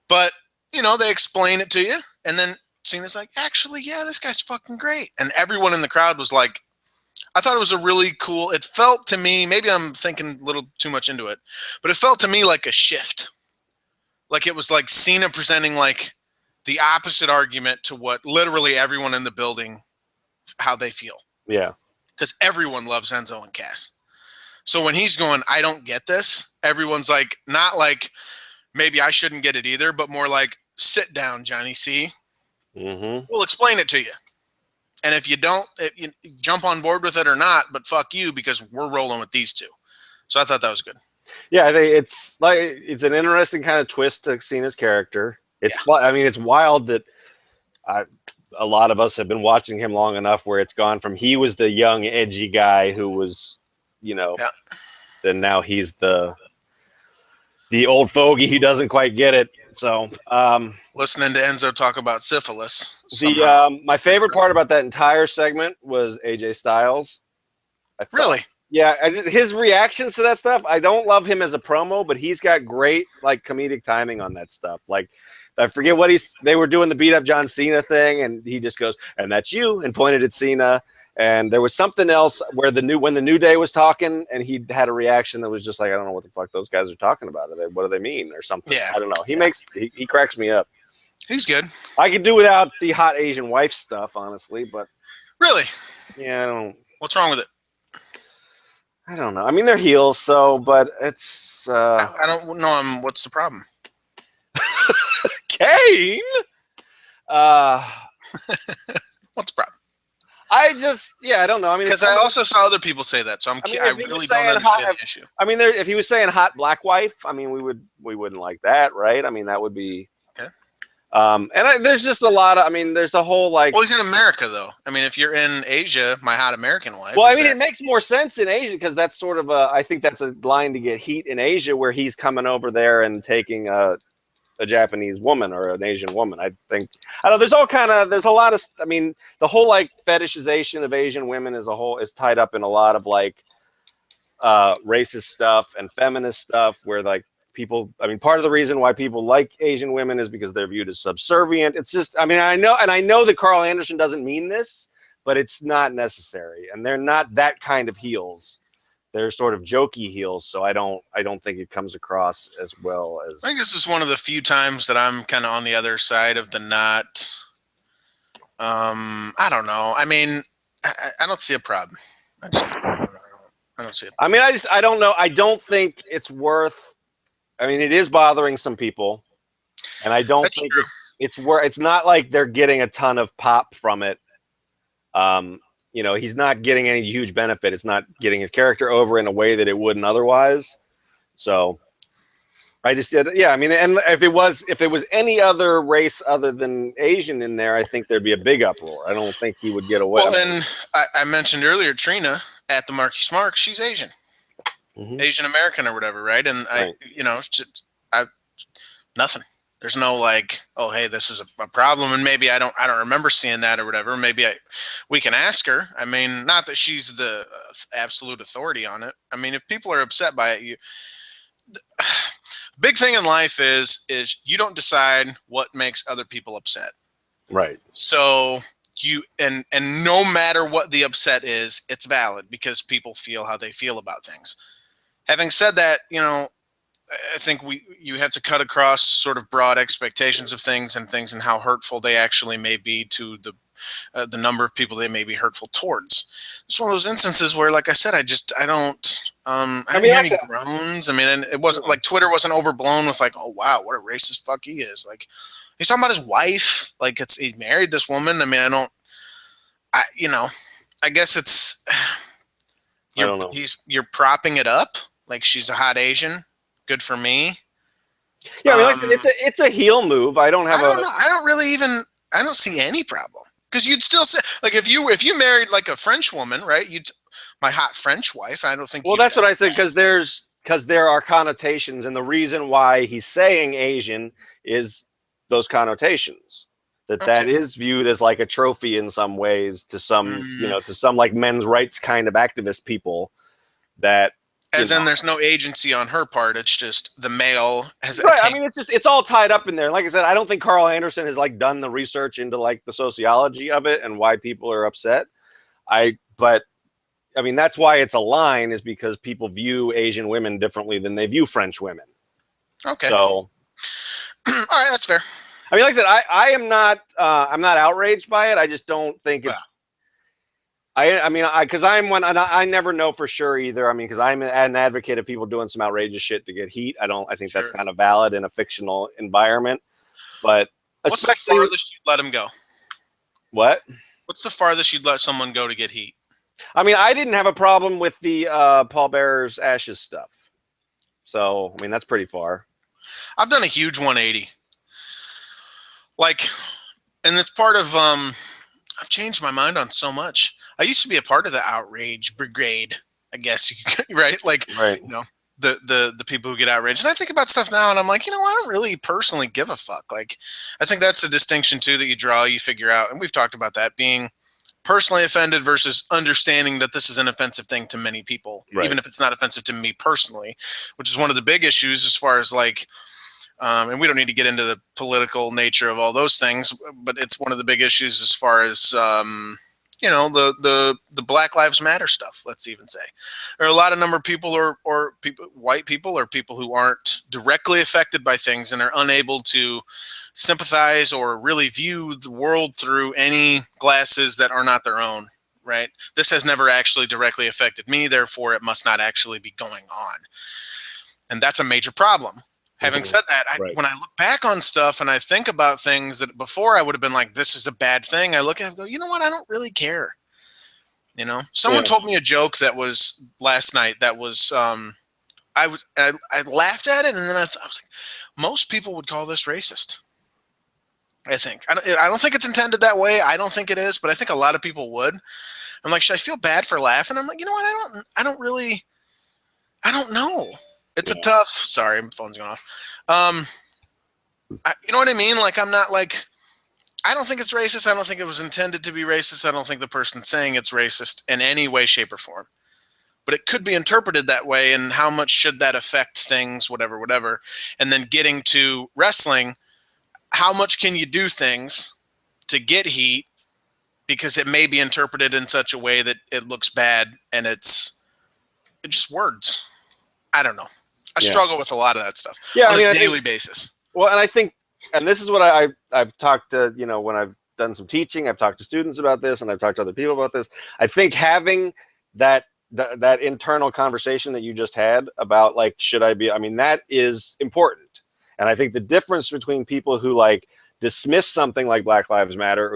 But, they explain it to you. And then Cena's like, "Actually, yeah, this guy's fucking great." And everyone in the crowd was like, I thought it was a really cool, it felt to me, maybe I'm thinking a little too much into it, but it felt to me like a shift. Like it was like Cena presenting like the opposite argument to what literally everyone in the building, how they feel. Yeah. Because everyone loves Enzo and Cass. So when he's going, "I don't get this," everyone's like, not like, maybe I shouldn't get it either, but more like, "Sit down, Johnny C. We'll explain it to you. And if you don't, you jump on board with it or not, but fuck you because we're rolling with these two." So I thought that was good. Yeah, I think it's an interesting kind of twist to Cena's character. It's wild that a lot of us have been watching him long enough where it's gone from he was the young, edgy guy who was, then now he's the old fogey who doesn't quite get it. So listening to Enzo talk about syphilis. My favorite part about that entire segment was AJ Styles. Really? Yeah, his reactions to that stuff, I don't love him as a promo, but he's got great like comedic timing on that stuff. Like I forget what they were doing the beat up John Cena thing, and he just goes, "And that's you," and pointed at Cena. And there was something else where when the New Day was talking, and he had a reaction that was just like, "I don't know what the fuck those guys are talking about. What do they mean?" or something. Yeah, I don't know. He cracks me up. he's good. I could do without the hot Asian wife stuff, honestly, but Really, yeah, I don't. what's wrong with it? I don't know. I mean, they're heels, so but it's I don't know. What's the problem? Kane. What's the problem? I don't know. I mean, because I also saw other people say that, so I really don't understand the issue. I mean, if he was saying hot black wife, I mean, we wouldn't like that, right? I mean, that would be okay. There's just a lot of, I mean, there's a whole like. Well, he's in America though. I mean, if you're in Asia, my hot American wife. Well, I mean, it makes more sense in Asia because that's sort of I think that's a line to get heat in Asia where he's coming over there and taking a Japanese woman or an Asian woman. I think I don't know. There's a lot of. I mean, the whole like fetishization of Asian women as a whole is tied up in a lot of like racist stuff and feminist stuff where like. People, I mean, part of the reason why people like Asian women is because they're viewed as subservient. It's just, I mean, I know that Carl Anderson doesn't mean this, but it's not necessary. And they're not that kind of heels. They're sort of jokey heels. So I don't think it comes across as well as. I think this is one of the few times that I'm kind of on the other side of the not. I don't know. I mean, I don't see a problem. I don't see it. I mean, I don't know. I don't think it's worth. I mean, it is bothering some people, and I don't think it's not like they're getting a ton of pop from it. You know, he's not getting any huge benefit. It's not getting his character over in a way that it wouldn't otherwise. So I just did, yeah. I mean, and if it was any other race other than Asian in there, I think there'd be a big uproar. I don't think he would get away. Well, and I mentioned earlier, Trina at the Marky Smark, she's Asian. Mm-hmm. Asian American or whatever, right? And right. Nothing. There's no like, oh, hey, this is a problem, and maybe I don't remember seeing that or whatever. Maybe we can ask her. I mean, not that she's the absolute authority on it. I mean, if people are upset by it, big thing in life is you don't decide what makes other people upset, right? So you and no matter what the upset is, it's valid because people feel how they feel about things. Having said that, you know, I think you have to cut across sort of broad expectations of things and how hurtful they actually may be to the number of people they may be hurtful towards. It's one of those instances where, like I said, I don't hear any groans. I mean, and it wasn't like Twitter wasn't overblown with like, oh wow, what a racist fuck he is. Like he's talking about his wife, like he married this woman. I mean, I guess it's you're propping it up. Like she's a hot Asian, good for me. Yeah, I mean, like it's a heel move. I don't see any problem because you'd still say like if you married like a French woman, right? My hot French wife. I don't think. Well, that's what I said because there are connotations, and the reason why he's saying Asian is those connotations. That is viewed as like a trophy in some ways to some to some like men's rights kind of activist people that. As in, there's no agency on her part. It's just the male has. Right. I mean, it's all tied up in there. Like I said, I don't think Carl Anderson has like done the research into like the sociology of it and why people are upset. But I mean, that's why it's a line is because people view Asian women differently than they view French women. Okay. So, all right, that's fair. I mean, like I said, I'm not outraged by it. I just don't think it's. I never know for sure either. I mean, because I'm an advocate of people doing some outrageous shit to get heat. I think that's kind of valid in a fictional environment. But what's the farthest you'd let him go? What? What's the farthest you'd let someone go to get heat? I mean, I didn't have a problem with the pallbearer's ashes stuff. So, I mean, that's pretty far. I've done a huge 180. Like, and it's part of I've changed my mind on so much. I used to be a part of the outrage brigade, I guess, right? Like, right. You know, the people who get outraged. And I think about stuff now and I'm like, you know, I don't really personally give a fuck. Like, I think that's a distinction too that you draw, you figure out. And we've talked about that being personally offended versus understanding that this is an offensive thing to many people, Right. even if it's not offensive to me personally, which is one of the big issues as far as like, and we don't need to get into the political nature of all those things, but it's one of the big issues as far as, you know, the Black Lives Matter stuff. Let's even say there are a lot of number of people or people, white people or people who aren't directly affected by things and are unable to sympathize or really view the world through any glasses that are not their own. Right? This has never actually directly affected me, therefore it must not actually be going on, and that's a major problem. Having said that, when I look back on stuff and I think about things that before I would have been like, this is a bad thing, I look at it and go, you know what? I don't really care. You know, someone told me a joke that was last night that was, I laughed at it, and then I was like, most people would call this racist. I think. I don't think it's intended that way. I don't think it is, but I think a lot of people would. I'm like, should I feel bad for laughing? I'm like, you know what? I don't know. It's a tough. Sorry, my phone's going off. You know what I mean? Like, I'm not like. I don't think it's racist. I don't think it was intended to be racist. I don't think the person saying it's racist in any way, shape, or form. But it could be interpreted that way, and how much should that affect things, whatever. And then getting to wrestling, how much can you do things to get heat because it may be interpreted in such a way that it looks bad, and it's just words. I don't know. I struggle with a lot of that stuff on a daily basis. Well, and I think, and this is what I've talked to, you know, when I've done some teaching, I've talked to students about this, and I've talked to other people about this. I think having that internal conversation that you just had about, like, should I be, I mean, that is important. And I think the difference between people who like dismiss something like Black Lives Matter,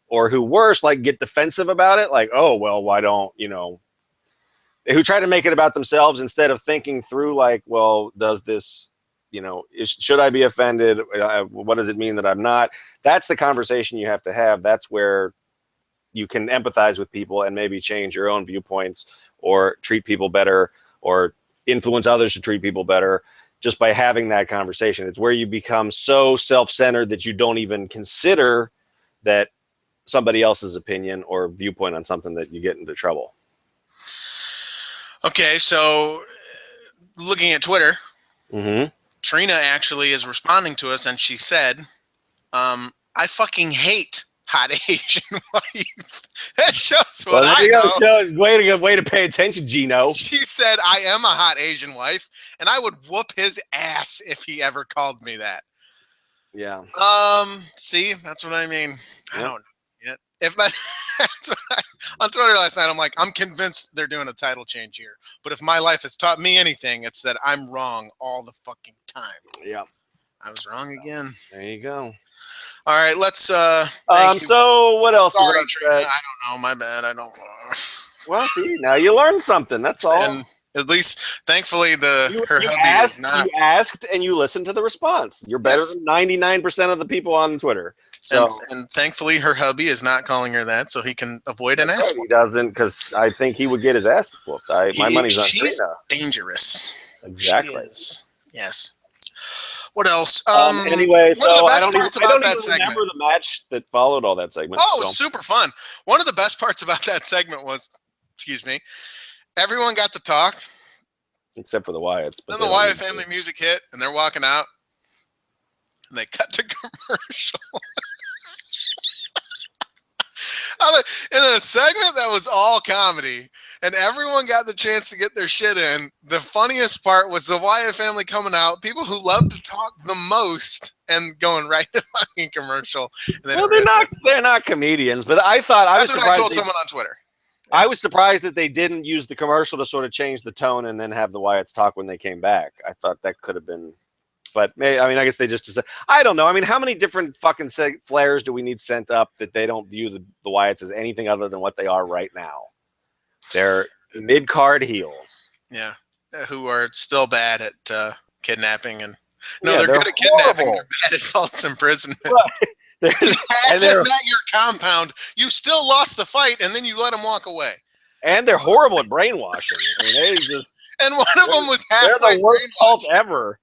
or who worse, like get defensive about it, like, oh, well, why don't, you know, who try to make it about themselves instead of thinking through, like, well, does this, you know, should I be offended? What does it mean that I'm not? That's the conversation you have to have. That's where you can empathize with people and maybe change your own viewpoints or treat people better or influence others to treat people better just by having that conversation. It's where you become so self-centered that you don't even consider that somebody else's opinion or viewpoint on something, that you get into trouble. Okay, so looking at Twitter, Trina actually is responding to us, and she said, I fucking hate hot Asian wife. That shows what I know. Way to pay attention, Geno. She said, I am a hot Asian wife, and I would whoop his ass if he ever called me that. Yeah. See, that's what I mean. I don't know yet. On Twitter last night, I'm like, I'm convinced they're doing a title change here. But if my life has taught me anything, it's that I'm wrong all the fucking time. Yeah. I was wrong again. There you go. All right, let's so what else? Sorry, Trina, I don't know. My bad. I don't know. Well, see, now you learned something. That's all. And at least, thankfully, her hubby is not. You asked and you listened to the response. You're better than 99% of the people on Twitter. So, and thankfully, her hubby is not calling her that, so he can avoid an ass. He doesn't, because I think he would get his ass whooped. My money's on Trina. She's dangerous. Exactly. Yes. What else? Anyway, so I don't even segment. remember the match that followed all that segment. Oh, it was super fun. One of the best parts about that segment was, everyone got to talk. Except for the Wyatts. Then the Wyatt family music hit, and they're walking out, and they cut to commercial. In a segment that was all comedy, and everyone got the chance to get their shit in, the funniest part was the Wyatt family coming out, people who love to talk the most, and going right to fucking commercial. Well, they're not comedians, but I thought I was surprised. I told someone on Twitter. I was surprised that they didn't use the commercial to sort of change the tone and then have the Wyatts talk when they came back. I thought that could have been. But I guess they just I don't know. I mean, how many different fucking flares do we need sent up that they don't view the Wyatts as anything other than what they are right now? They're mid-card heels. Yeah, who are still bad at kidnapping. And they're good at kidnapping. They're bad at false imprisonment. Right. And they're at your compound. You still lost the fight, and then you let them walk away. And they're horrible at brainwashing. I mean, they just. And one of them was halfway. They're the worst cult ever.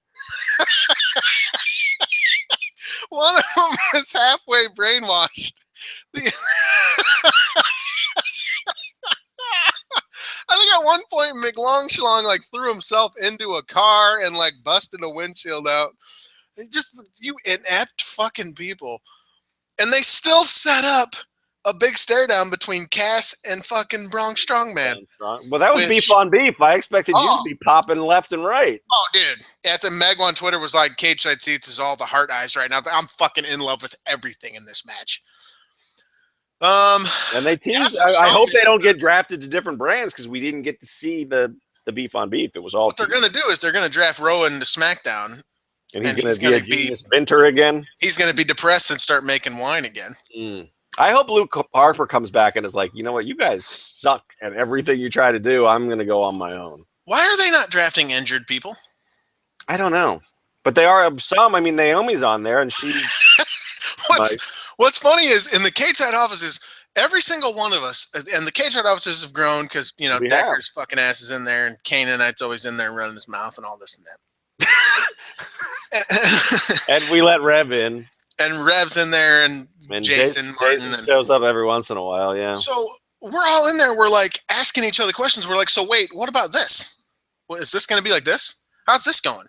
One of them was halfway brainwashed. at one point, McLong Schlong like threw himself into a car and like busted a windshield out. Just you inept fucking people. And they still set up a big stare down between Cass and fucking Bronx Strongman. Well, that was beef on beef. I expected you to be popping left and right. Oh, dude. Yeah, so Meg on Twitter was like, Cage Side Seats is all the heart eyes right now. I'm fucking in love with everything in this match. And they teased. I hope they don't get drafted to different brands because we didn't get to see the beef on beef. It was all. What they're going to do is they're going to draft Rowan to SmackDown. And he's going to be a genius inventor again. He's going to be depressed and start making wine again. I hope Luke Harper comes back and is like, you know what? You guys suck at everything you try to do. I'm going to go on my own. Why are they not drafting injured people? I don't know. But they are some. I mean, Naomi's on there, and she. What's funny is in the Cage Side offices, every single one of us, and the Cage Side offices have grown because, you know, Decker's fucking ass is in there, and Canaanite's always in there and running his mouth and all this and that. And we let Rev in. And Rev's in there, and Jason Martin shows up every once in a while, yeah. So we're all in there. We're like asking each other questions. We're like, so wait, what about this? Well, is this going to be like this? How's this going?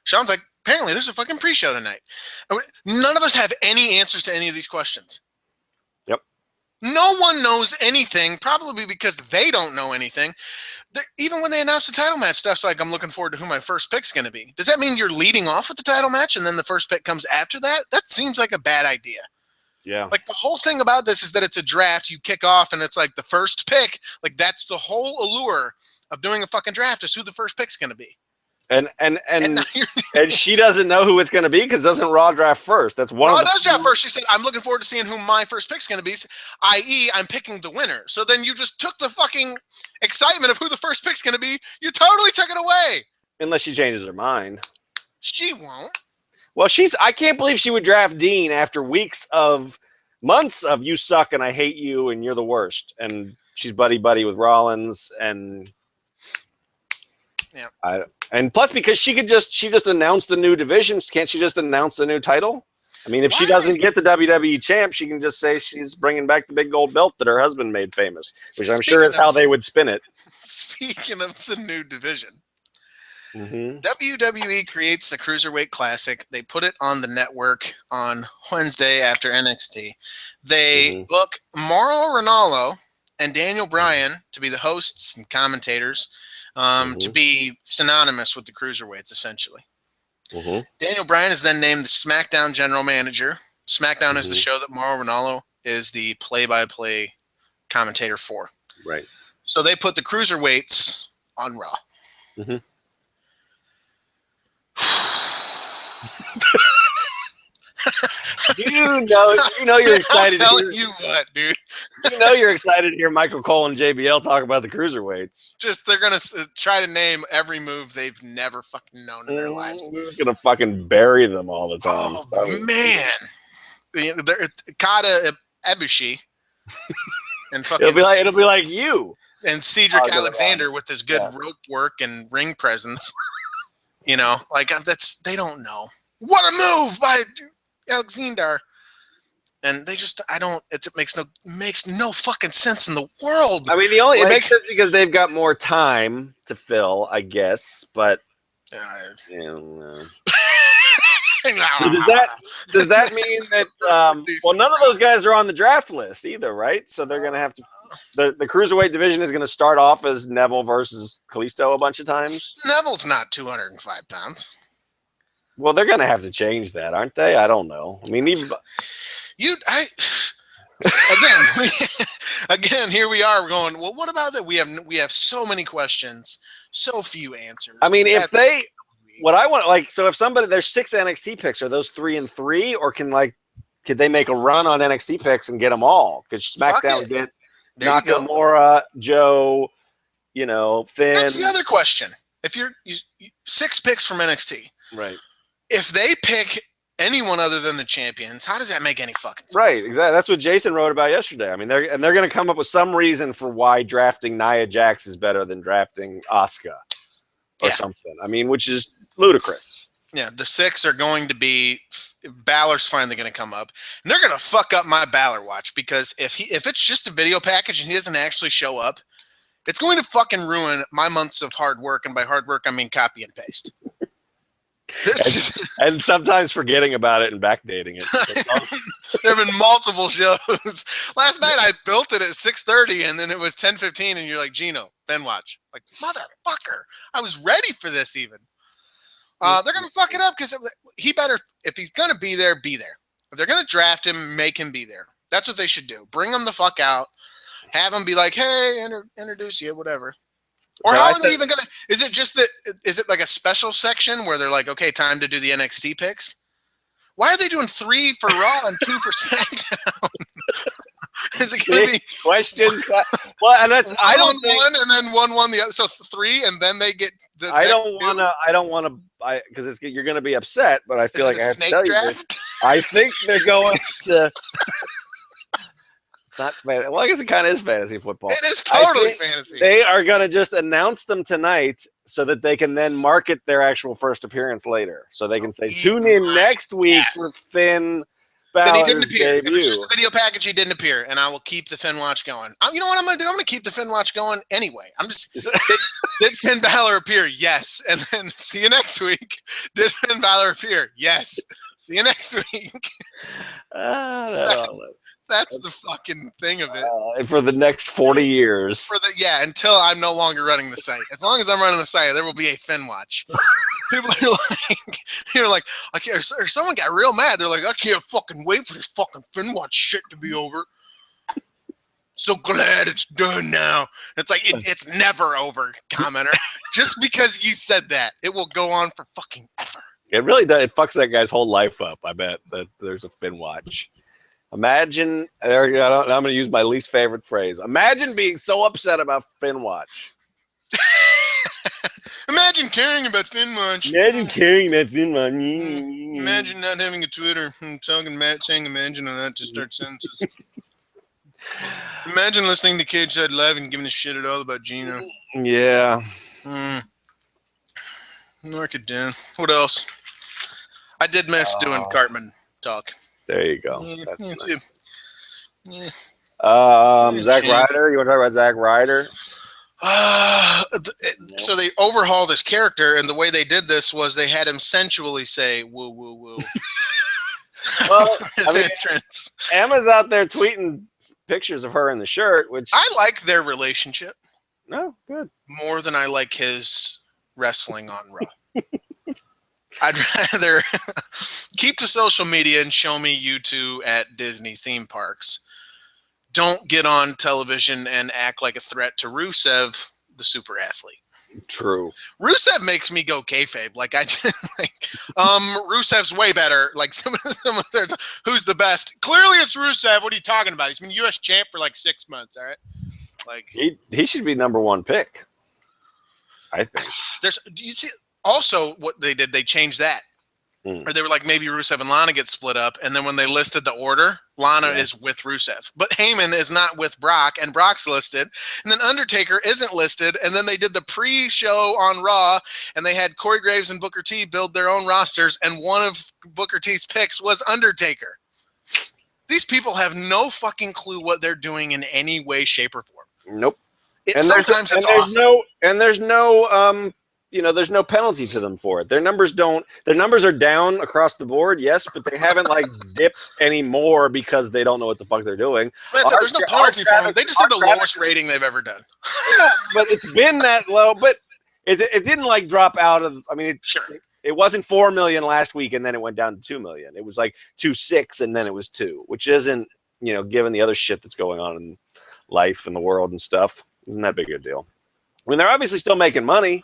Sean's like, apparently there's a fucking pre-show tonight. None of us have any answers to any of these questions. Yep. No one knows anything, probably because they don't know anything. Even when they announce the title match, stuff's like, I'm looking forward to who my first pick's going to be. Does that mean you're leading off with the title match and then the first pick comes after that? That seems like a bad idea. Yeah. Like the whole thing about this is that it's a draft. You kick off and it's like the first pick. Like that's the whole allure of doing a fucking draft is who the first pick's going to be. And she doesn't know who it's going to be because doesn't Raw draft first. That's one. Raw does draft first. She said, "I'm looking forward to seeing who my first pick's going to be." I.e., I'm picking the winner. So then you just took the fucking excitement of who the first pick's going to be. You totally took it away. Unless she changes her mind. She won't. Well, I can't believe she would draft Dean after months of you suck and I hate you and you're the worst. And she's buddy with Rollins and. Yeah. And plus, because she just announced the new divisions, can't she just announce the new title? I mean, if she doesn't get the WWE champ, she can just say she's bringing back the big gold belt that her husband made famous, which I'm sure is how they would spin it. Speaking of the new division, WWE creates the Cruiserweight Classic. They put it on the network on Wednesday after NXT. They book Mauro Ranallo and Daniel Bryan to be the hosts and commentators. To be synonymous with the cruiserweights, essentially. Daniel Bryan is then named the SmackDown general manager. SmackDown is the show that Mauro Ranallo is the play-by-play commentator for. Right. So they put the cruiserweights on Raw. You know you're excited. I'm telling you what, dude. You know you're excited to hear Michael Cole and JBL talk about the cruiserweights. Just they're gonna try to name every move they've never fucking known in their lives. We're gonna fucking bury them all the time. Oh man, Kata Ibushi and fucking it'll be like you and Cedric Alexander with his good rope work and ring presence. You know, like they don't know what a move by Alexander. And they just, it makes no fucking sense in the world. I mean, it makes sense because they've got more time to fill, I guess. But so does that mean that? Well, none of those guys are on the draft list either, right? So they're gonna have to. The cruiserweight division is gonna start off as Neville versus Kalisto a bunch of times. Neville's not 205 pounds. Well, they're gonna have to change that, aren't they? I don't know. I mean, again, here we are. We're going, well, what about that? We have so many questions, so few answers. I mean, if there's 6 NXT picks, are those 3 and 3, or could they make a run on NXT picks and get them all? Could SmackDown get Nakamura, Joe, Finn? That's the other question. If you're 6 picks from NXT, right? If they pick anyone other than the champions, how does that make any fucking sense? Right, exactly. That's what Jason wrote about yesterday. I mean, they're going to come up with some reason for why drafting Nia Jax is better than drafting Asuka or something. I mean, which is ludicrous. Yeah, the 6 are going to be Balor's finally going to come up, and they're going to fuck up my Balor watch because if it's just a video package and he doesn't actually show up, It's going to fucking ruin my months of hard work, and by hard work I mean copy and paste. And sometimes forgetting about it and backdating it. There have been multiple shows. Last night I built it at 6:30, and then it was 10:15, and you're like, Geno, Ben watch. Like, motherfucker. I was ready for this even. They're going to fuck it up because he better, if he's going to be there, be there. If they're going to draft him, make him be there. That's what they should do. Bring him the fuck out. Have him be like, hey, introduce you, whatever. Or how are they even going to, is it like a special section where they're like, okay, time to do the NXT picks? Why are they doing 3 for Raw and 2 for SmackDown? Is it going to be questions? Well, and that's I don't think, one and then one the other. So 3 and then they get the. I don't want to. Because you're going to be upset, but I feel like I have to tell you this. I think they're going to. It's not fantasy. Well, I guess it kind of is fantasy football. It is totally fantasy. They are going to just announce them tonight so that they can then market their actual first appearance later. So they can say, tune in next week for Finn Balor's then he didn't appear. debut. If it's just a video package, he didn't appear, and I will keep the Finn watch going. You know what I'm going to do? I'm going to keep the Finn watch going anyway. I'm just did Finn Balor appear? Yes. And then see you next week. Did Finn Balor appear? Yes. See you next week. That's the fucking thing of it. For the next 40 years. Until I'm no longer running the site. As long as I'm running the site, there will be a Finn watch. People are like, I can't, or someone got real mad. They're like, I can't fucking wait for this fucking Finn watch shit to be over. So glad it's done now. It's like, it's never over, commenter. Just because you said that, it will go on for fucking ever. It really does. It fucks that guy's whole life up, I bet, that there's a Finn watch. Imagine, I'm going to use my least favorite phrase. Imagine being so upset about Finn watch. Imagine caring about Finn watch. Imagine caring about Finn watch. Imagine not having a Twitter and saying imagine and not to start sentences. Imagine listening to Cage Side Live and giving a shit at all about Geno. Yeah. Mark it down. What else? I did miss doing Cartman talk. There you go. Yeah, That's nice. Yeah. Zack Ryder. You want to talk about Zack Ryder? So they overhauled his character, and the way they did this was they had him sensually say "woo woo woo." Well, his entrance. Emma's out there tweeting pictures of her in the shirt, which I like their relationship. No, good. More than I like his wrestling on Raw. I'd rather keep to social media and show me you two at Disney theme parks. Don't get on television and act like a threat to Rusev, the super athlete. True. Rusev makes me go kayfabe. Like I just Rusev's way better. Like some of their who's the best? Clearly it's Rusev. What are you talking about? He's been US champ for like 6 months. All right. Like he should be #1 pick. I think. Do you see also what they did? They changed that. Or they were like, maybe Rusev and Lana get split up, and then when they listed the order, Lana is with Rusev. But Heyman is not with Brock, and Brock's listed. And then Undertaker isn't listed, and then they did the pre-show on Raw, and they had Corey Graves and Booker T build their own rosters, and one of Booker T's picks was Undertaker. These people have no fucking clue what they're doing in any way, shape, or form. Nope. Sometimes it's awesome. There's no penalty to them for it. Their numbers are down across the board, yes, but they haven't like dipped anymore because they don't know what the fuck they're doing. There's no penalty for them. They just did the lowest rating they've ever done. Yeah, but it's been that low, but it didn't like drop out of, it wasn't 4 million last week and then it went down to 2 million. It was like 2.6 and then it was 2, which isn't, given the other shit that's going on in life and the world and stuff, isn't that big a deal. I mean, they're obviously still making money.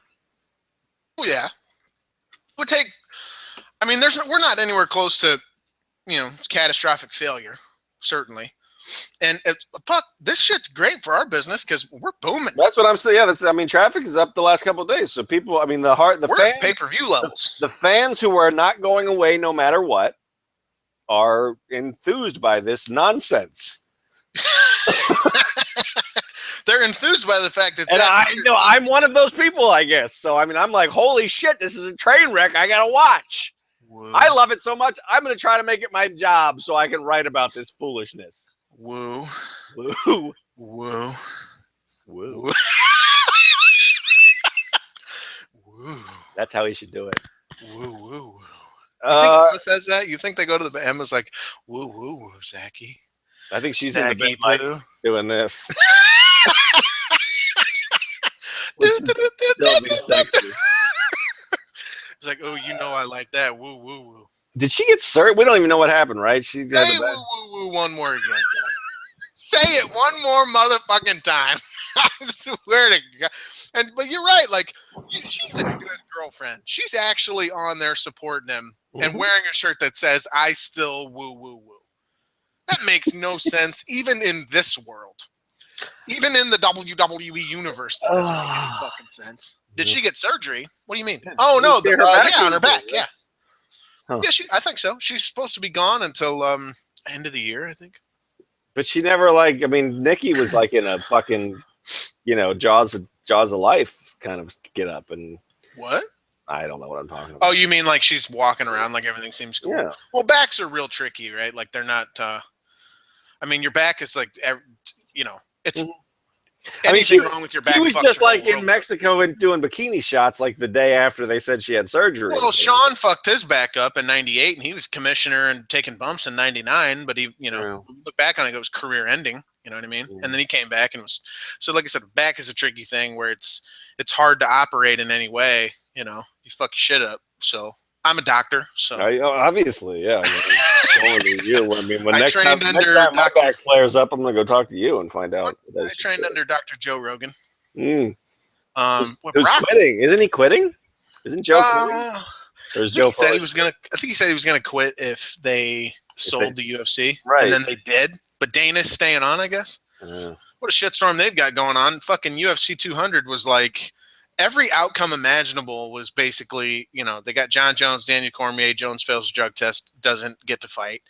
Oh, yeah. We're not anywhere close to, catastrophic failure, certainly. And this shit's great for our business because we're booming. That's what I'm saying. Yeah, traffic is up the last couple of days. So people, we're fans, at pay-per-view levels. The fans who are not going away no matter what are enthused by this nonsense. They're enthused by the fact that I'm one of those people, I guess. So I'm like, holy shit, this is a train wreck. I gotta watch. Whoa. I love it so much. I'm gonna try to make it my job so I can write about this foolishness. Woo. Woo. Woo. Woo. Woo. Woo. That's how he should do it. Woo, woo, woo. You think Uh, Emma says that? You think they go to the Emma's like, woo, woo, woo, Zachy? I think she's in the Zachy bed like poo. doing this. Which is still being sexy. It's like, oh, you know I like that. Woo, woo, woo. Did she get served? We don't even know what happened, right? She got Say the woo, woo, woo one more again, Zach. Say it one more motherfucking time. I swear to God. But you're right. Like, she's a good girlfriend. She's actually on there supporting him and wearing a shirt that says, I still woo, woo, woo. That makes no sense, even in this world. Even in the WWE universe, that doesn't make any fucking sense. Did she get surgery? What do you mean? Oh, no. Yeah, on her back. Yeah. Huh. Yeah, I think so. She's supposed to be gone until end of the year, I think. But she never like. I mean, Nikki was like in a fucking, Jaws of Life kind of get up, and What? I don't know what I'm talking about. Oh, you mean like she's walking around like everything seems cool? Yeah. Well, backs are real tricky, right? Like they're not. I mean, your back is like, it's anything wrong with your back. He was fucks just your like whole in world. Mexico and doing bikini shots like the day after they said she had surgery. Well, Sean fucked his back up in '98, and he was commissioner and taking bumps in '99. But he, look back on it, it was career ending. You know what I mean? And then he came back and was so. Like I said, back is a tricky thing where it's hard to operate in any way. You fuck your shit up. So I'm a doctor. So obviously, yeah. I mean, when I next trained time under my back flares up, I'm gonna go talk to you and find out. I trained under Dr. Joe Rogan. Who's Brock quitting? Isn't he quitting? Isn't Joe quitting? Or is Joe? I think he said he was gonna quit if they sold the UFC, right? And then they did. But Dana's staying on, I guess. What a shitstorm they've got going on. Fucking UFC 200 was like every outcome imaginable was basically, they got John Jones, Daniel Cormier. Jones fails the drug test, doesn't get to fight.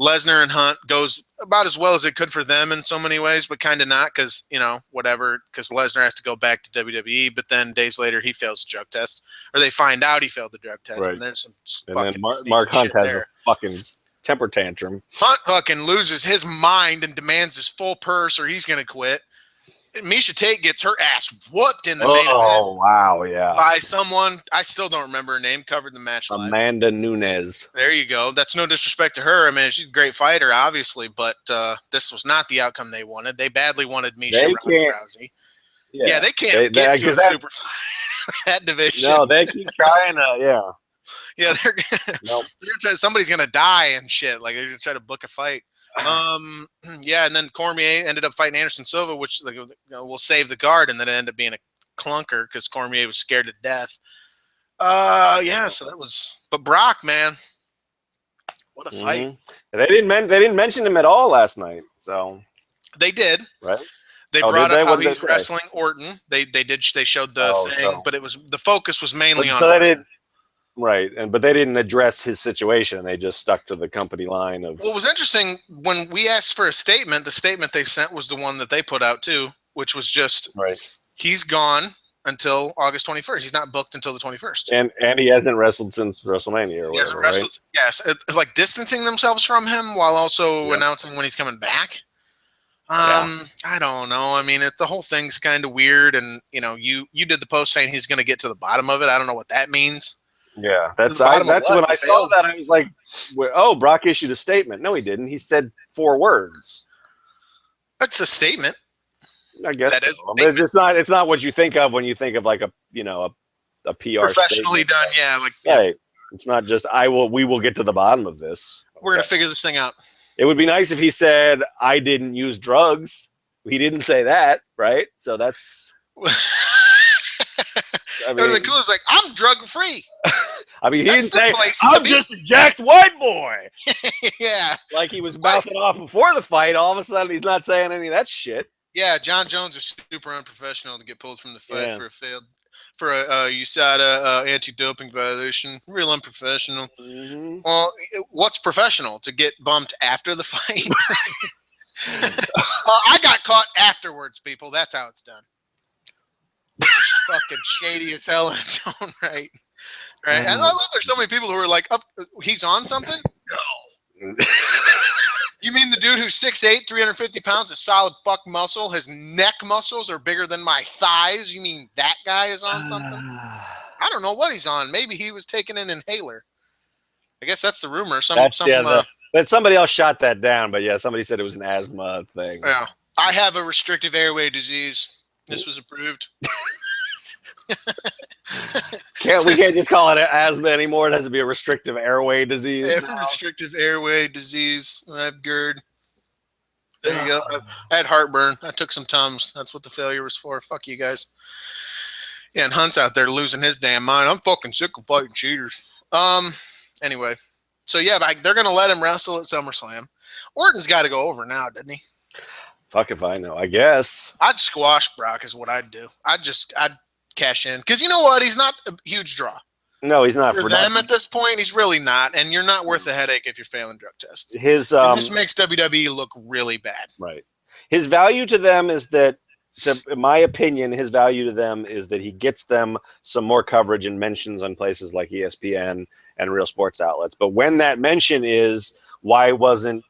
Lesnar and Hunt goes about as well as it could for them in so many ways, but kind of not because, whatever, because Lesnar has to go back to WWE, but then days later he fails the drug test, or they find out he failed the drug test, right. And there's some and fucking then Mark Hunt has there. a fucking temper tantrum. Hunt fucking loses his mind and demands his full purse or he's going to quit. Misha Tate gets her ass whooped in the main event. Oh, wow, yeah. By someone, I still don't remember her name, covered the match live. Amanda Nunes. There you go. That's no disrespect to her. I mean, she's a great fighter, obviously, but this was not the outcome they wanted. They badly wanted Misha Rousey. Yeah, they can't get to a super that division. No, they keep trying to, Yeah, they're somebody's going to die and shit. Like, they're going to try to book a fight. Yeah, and then Cormier ended up fighting Anderson Silva, which will save the guard, and then it ended up being a clunker because Cormier was scared to death. Yeah, so that was. But Brock, man, what a fight! They didn't mention him at all last night. So they did, right? They brought up how he's wrestling Orton. They showed the thing, but the focus was mainly on. So they did. Right, but they didn't address his situation. They just stuck to the company line of. What was interesting when we asked for a statement, the statement they sent was the one that they put out too, which was just he's gone until August 21st. He's not booked until the 21st, and he hasn't wrestled since WrestleMania. He hasn't wrestled. Right? Yes, like distancing themselves from him while also announcing when he's coming back. I don't know. I mean, the whole thing's kind of weird, and you did the post saying he's going to get to the bottom of it. I don't know what that means. Yeah, that's when I saw that. I was like, "Oh, Brock issued a statement." No, he didn't. He said 4 words. That's a statement. I guess that so. But it's not what you think of when you think of like a PR professionally statement. Done. Yeah, like right. It's not just we will get to the bottom of this. We're gonna figure this thing out. It would be nice if he said, "I didn't use drugs." He didn't say that, right? So that's. It would have been cool. It's like, I'm drug free. I mean, he didn't say, I'm just a jacked white boy. Yeah. Like he was mouthing off before the fight. All of a sudden, he's not saying any of that shit. Yeah, John Jones is super unprofessional to get pulled from the fight for a USADA anti-doping violation. Real unprofessional. Well, what's professional? To get bumped after the fight? I got caught afterwards, people. That's how it's done. It's fucking shady as hell in its own right. Right? And I love there's so many people who are like, oh, he's on something? No. You mean the dude who's 6'8", 350 pounds of solid fuck muscle. His neck muscles are bigger than my thighs. You mean that guy is on something? I don't know what he's on. Maybe he was taking an inhaler. I guess that's the rumor. But somebody else shot that down. But yeah, somebody said it was an asthma thing. Yeah, I have a restrictive airway disease. This was approved. We can't just call it asthma anymore. It has to be a restrictive airway disease. Restrictive airway disease. I have GERD. There you go. I had heartburn. I took some Tums. That's what the failure was for. Fuck you guys. Yeah, and Hunt's out there losing his damn mind. I'm fucking sick of fighting cheaters. Anyway, so yeah, they're gonna let him wrestle at SummerSlam. Orton's got to go over now, doesn't he? Fuck if I know. I guess I'd squash Brock is what I'd do. I'd cash in because you know what? He's not a huge draw. No, he's not for them at this point. He's really not, and you're not worth the headache if you're failing drug tests. This makes WWE look really bad. Right. His value to them is that, in my opinion, his value to them is that he gets them some more coverage and mentions on places like ESPN and real sports outlets. But when that mention is, why wasn't,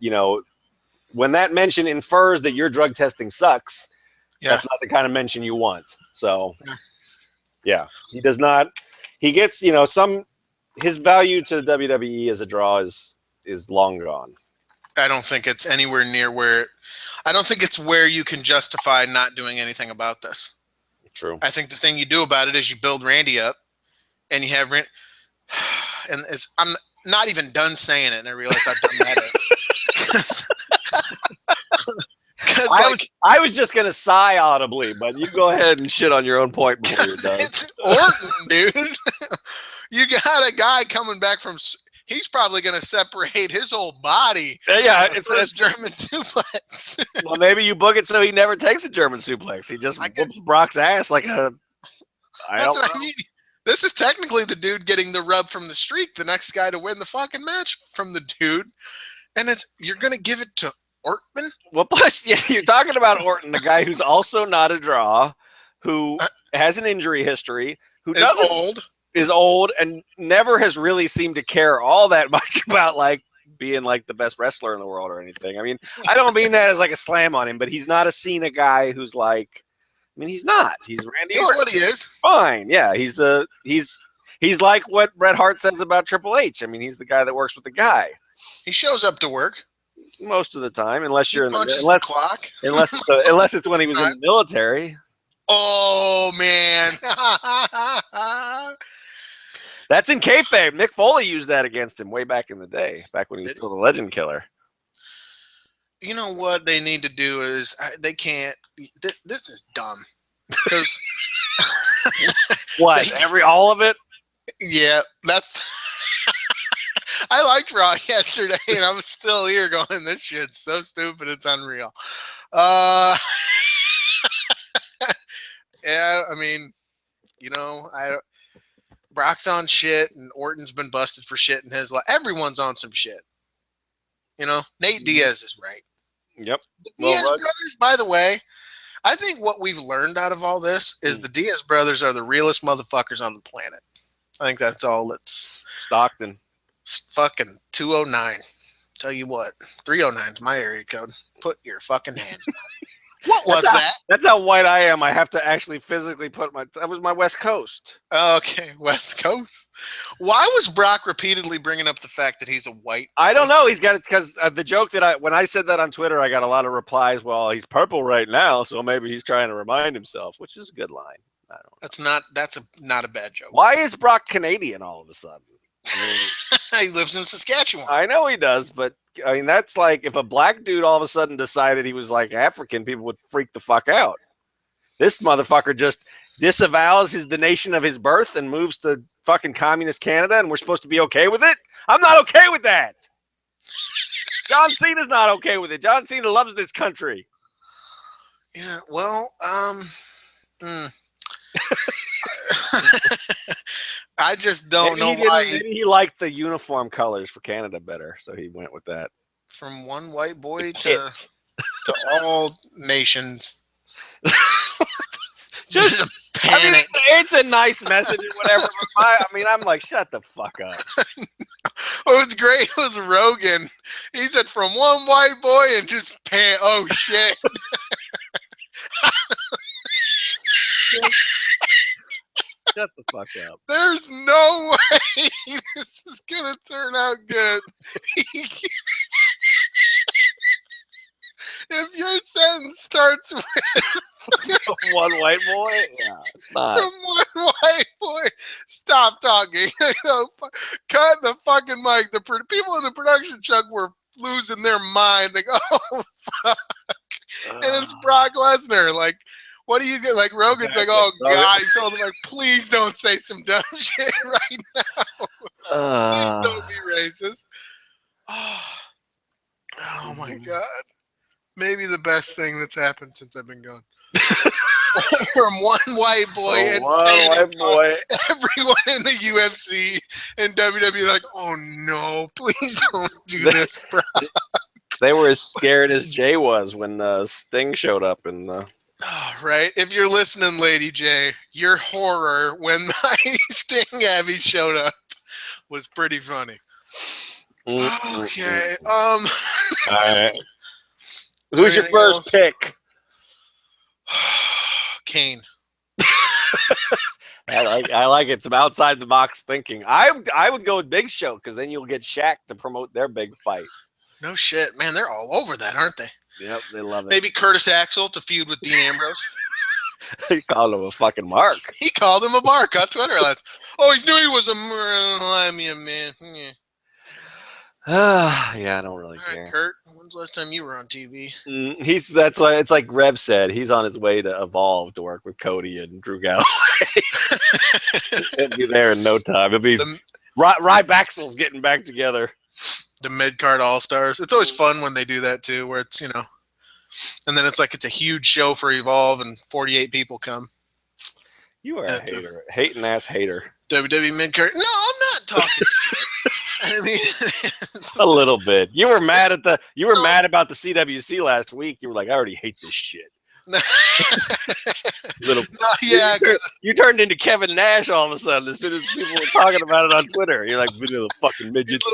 when that mention infers that your drug testing sucks, that's not the kind of mention you want. So, yeah, he does not. He gets, his value to WWE as a draw is long gone. I don't think it's anywhere near I don't think it's where you can justify not doing anything about this. True. I think the thing you do about it is you build Randy up, and you have I'm not even done saying it, and I realized I've done that. I was just gonna sigh audibly, but you go ahead and shit on your own point before you're done. It's Orton, dude. You got a guy coming back from. He's probably going to separate his whole body. Yeah, it's a German suplex. Well, maybe you book it so he never takes a German suplex. He just whoops Brock's ass like a. That's what I mean. This is technically the dude getting the rub from the streak. The next guy to win the fucking match from the dude, and you're going to give it to Orton. Well, plus, you're talking about Orton, the guy who's also not a draw, who has an injury history, who is old and never has really seemed to care all that much about being the best wrestler in the world or anything. I mean, I don't mean that as a slam on him, but he's not a Cena guy who's he's not. He's Randy Orton. He's what he is. Fine. Yeah. He's like what Bret Hart says about Triple H. I mean, he's the guy that works with the guy. He shows up to work most of the time, unless you're the clock. Unless it's when he was in the military. Oh man. That's in kayfabe. Mick Foley used that against him way back in the day, back when he was still the Legend Killer. You know what they need to do is they can't. This is dumb. What? All of it? Yeah, that's. I liked Raw yesterday, and I'm still here going, "This shit's so stupid, it's unreal." Yeah, I mean, Brock's on shit, and Orton's been busted for shit in his life. Everyone's on some shit. Nate Diaz is right. Yep. The Diaz brothers, by the way, I think what we've learned out of all this is the Diaz brothers are the realest motherfuckers on the planet. I think that's all it's. Stockton. Fucking 209. Tell you what, 309 is my area code. Put your fucking hands on it. What was that? That's how white I am. I have to actually physically that was my West Coast. Okay, West Coast. Why was Brock repeatedly bringing up the fact that he's a white? I don't know. He's got it because the joke that when I said that on Twitter, I got a lot of replies. Well, he's purple right now, so maybe he's trying to remind himself, which is a good line. I don't know. That's not a bad joke. Why is Brock Canadian all of a sudden? I mean, he lives in Saskatchewan. I know he does, but I mean, that's like if a black dude all of a sudden decided he was African, people would freak the fuck out. This motherfucker just disavows the nation of his birth and moves to fucking communist Canada, and we're supposed to be okay with it? I'm not okay with that. John Cena's not okay with it. John Cena loves this country. Yeah, well, I just don't know why. Maybe he liked the uniform colors for Canada better, so he went with that. From one white boy to all nations. Just panic. I mean, it's a nice message or whatever. But I'm like, shut the fuck up. What was great was Rogan. He said from one white boy and just oh shit. Shut the fuck up. There's no way this is gonna turn out good. If your sentence starts with one white boy, yeah, it's not. from one white boy, stop talking. Cut the fucking mic. The people in the production truck were losing their mind. Like, oh fuck, and it's Brock Lesnar. Like, what do you get? Like Rogan's like, oh god. He told him like, please don't say some dumb shit right now. Please don't be racist. Oh my god. Maybe the best thing that's happened since I've been gone. From one white boy and everyone in the UFC and WWE like, oh no, please don't do this, bro. They were as scared as Jay was when Sting showed up and oh, right. If you're listening, Lady J, your horror when my Sting Abby showed up was pretty funny. Okay. All right. Who's your first pick? Kane. I like it. Some outside the box thinking. I would go with Big Show because then you'll get Shaq to promote their big fight. No shit, man. They're all over that, aren't they? Yep, they love it. Maybe Curtis Axel to feud with Dean Ambrose. He called him a fucking mark. He called him a mark on Twitter last. Oh, he knew he was a man. Yeah. Yeah, I don't really care. Kurt, when's the last time you were on TV? That's why it's like Reb said. He's on his way to Evolve to work with Cody and Drew Galloway. He'll be there in no time. It'll be Rybacksel's getting back together. The mid-card all-stars. It's always fun when they do that too, where it's, and then it's like it's a huge show for Evolve and 48 people come. You are a hater. Hating ass hater. WWE mid-card. No, I'm not talking shit. I mean, a little bit. You were mad about the CWC last week. You were like, I already hate this shit. Yeah, you turned into Kevin Nash all of a sudden as soon as people were talking about it on Twitter. You're like, little fucking midgets.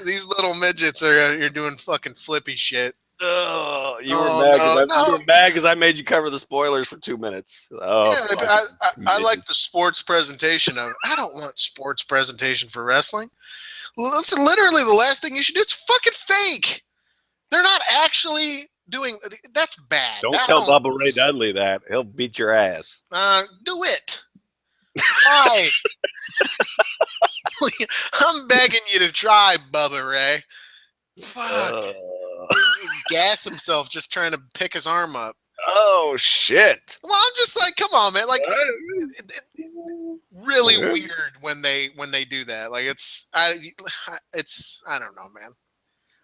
These little midgets you're doing fucking flippy shit. Oh, you were mad because I made you cover the spoilers for 2 minutes. Oh, yeah, I like the sports presentation of it. I don't want sports presentation for wrestling. Well, that's literally the last thing you should do. It's fucking fake. They're not actually doing. That's bad. Don't tell Bubba Ray Dudley that. He'll beat your ass. Do it. Why? I'm begging you to try, Bubba Ray. Fuck. Gas himself just trying to pick his arm up. Oh shit! Well, I'm just like, come on, man. Like, really weird when they do that. Like, I don't know, man.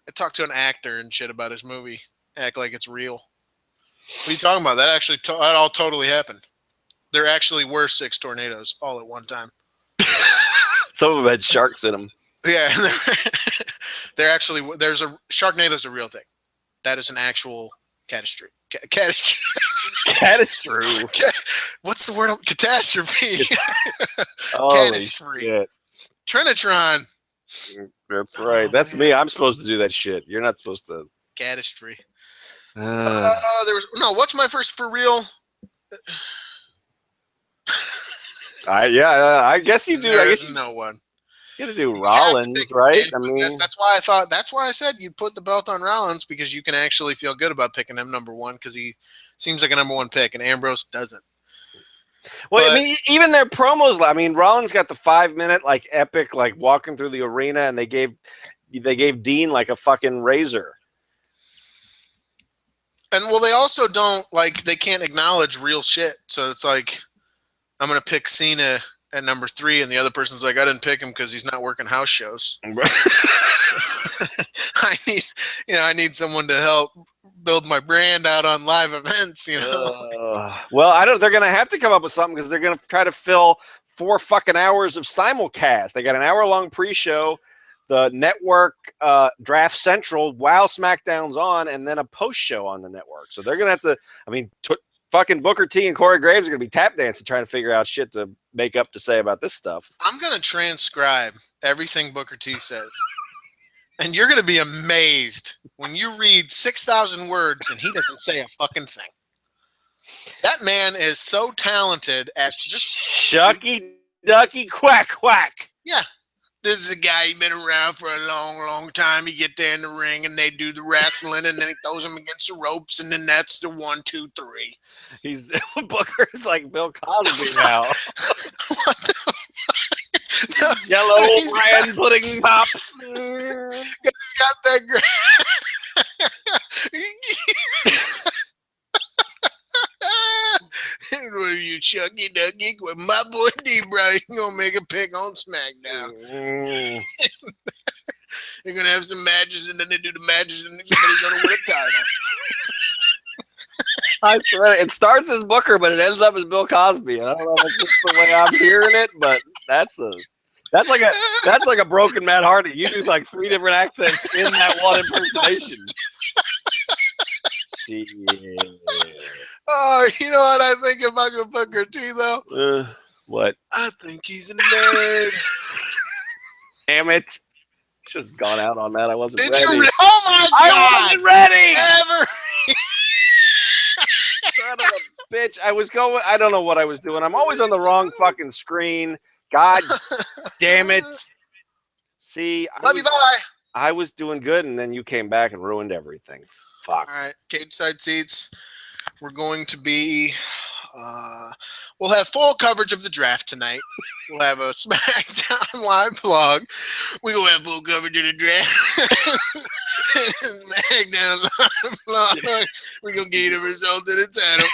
I talked to an actor and shit about his movie. Act like it's real. What are you talking about? That actually, that all totally happened. There actually were 6 tornadoes all at one time. Some of them had sharks in them. Yeah, there's a Sharknado's a real thing. That is an actual catastrophe. Catastrophe. What's the word? Catastrophe. Catastrophe. Trinitron. That's right. That's me. I'm supposed to do that shit. You're not supposed to. Catastrophe. What's my first for real? I guess you do. There's no one. You gotta do Rollins, right? I mean, that's why I said you'd put the belt on Rollins because you can actually feel good about picking him number 1 because he seems like a number 1 pick and Ambrose doesn't. Well, I mean, even their promos. I mean, Rollins got the 5-minute like epic like walking through the arena, and they gave Dean like a fucking razor. And well, they also don't they can't acknowledge real shit. So it's like I'm gonna pick Cena at number 3, and the other person's like, I didn't pick him because he's not working house shows. I need someone to help build my brand out on live events. Well, they're gonna have to come up with something because they're gonna try to fill 4 fucking hours of simulcast. They got an hour-long pre-show, the network Draft Central while SmackDown's on, and then a post-show on the network. So they're gonna have to. I mean, fucking Booker T and Corey Graves are gonna be tap dancing trying to figure out shit to make up to say about this stuff. I'm gonna transcribe everything Booker T says, and you're gonna be amazed when you read 6,000 words and he doesn't say a fucking thing. That man is so talented at just shucky ducky quack quack. Yeah. This is a guy who's been around for a long, long time. You get there in the ring and they do the wrestling and then he throws him against the ropes and then that's the 1, 2, 3. He's Booker's like Bill Cosby now. What the fuck? Yellow brand pudding pops. He's got that great. What are you, Chucky Ducky? With my boy D-Bro, you're going to make a pick on SmackDown. You're going to have some matches, and then they do the matches, and somebody's going to win a title. I swear, it starts as Booker, but it ends up as Bill Cosby. And I don't know if it's just the way I'm hearing it, but that's like a broken Matt Hardy. You do like 3 different accents in that one impersonation. Shit. Oh, you know what I think about Booker T, though? What? I think he's a nerd. Damn it. Should have gone out on that. I wasn't ready. Oh, my God. I wasn't ready. Ever. Son of a bitch. I don't know what I was doing. I'm always on the wrong fucking screen. God damn it. See, Love you, bye. I was doing good, and then you came back and ruined everything. Fuck. All right, cage side seats. We're going to be, we'll have full coverage of the draft tonight. We'll have a SmackDown live blog. We're going to have full coverage of the draft. SmackDown live blog. We're going to give you the result of the title.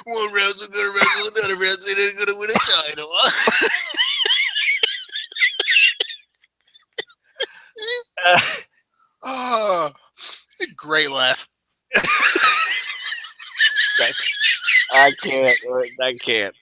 One wrestler going to wrestle another wrestler and going to win a title. Oh, great laugh. I can't.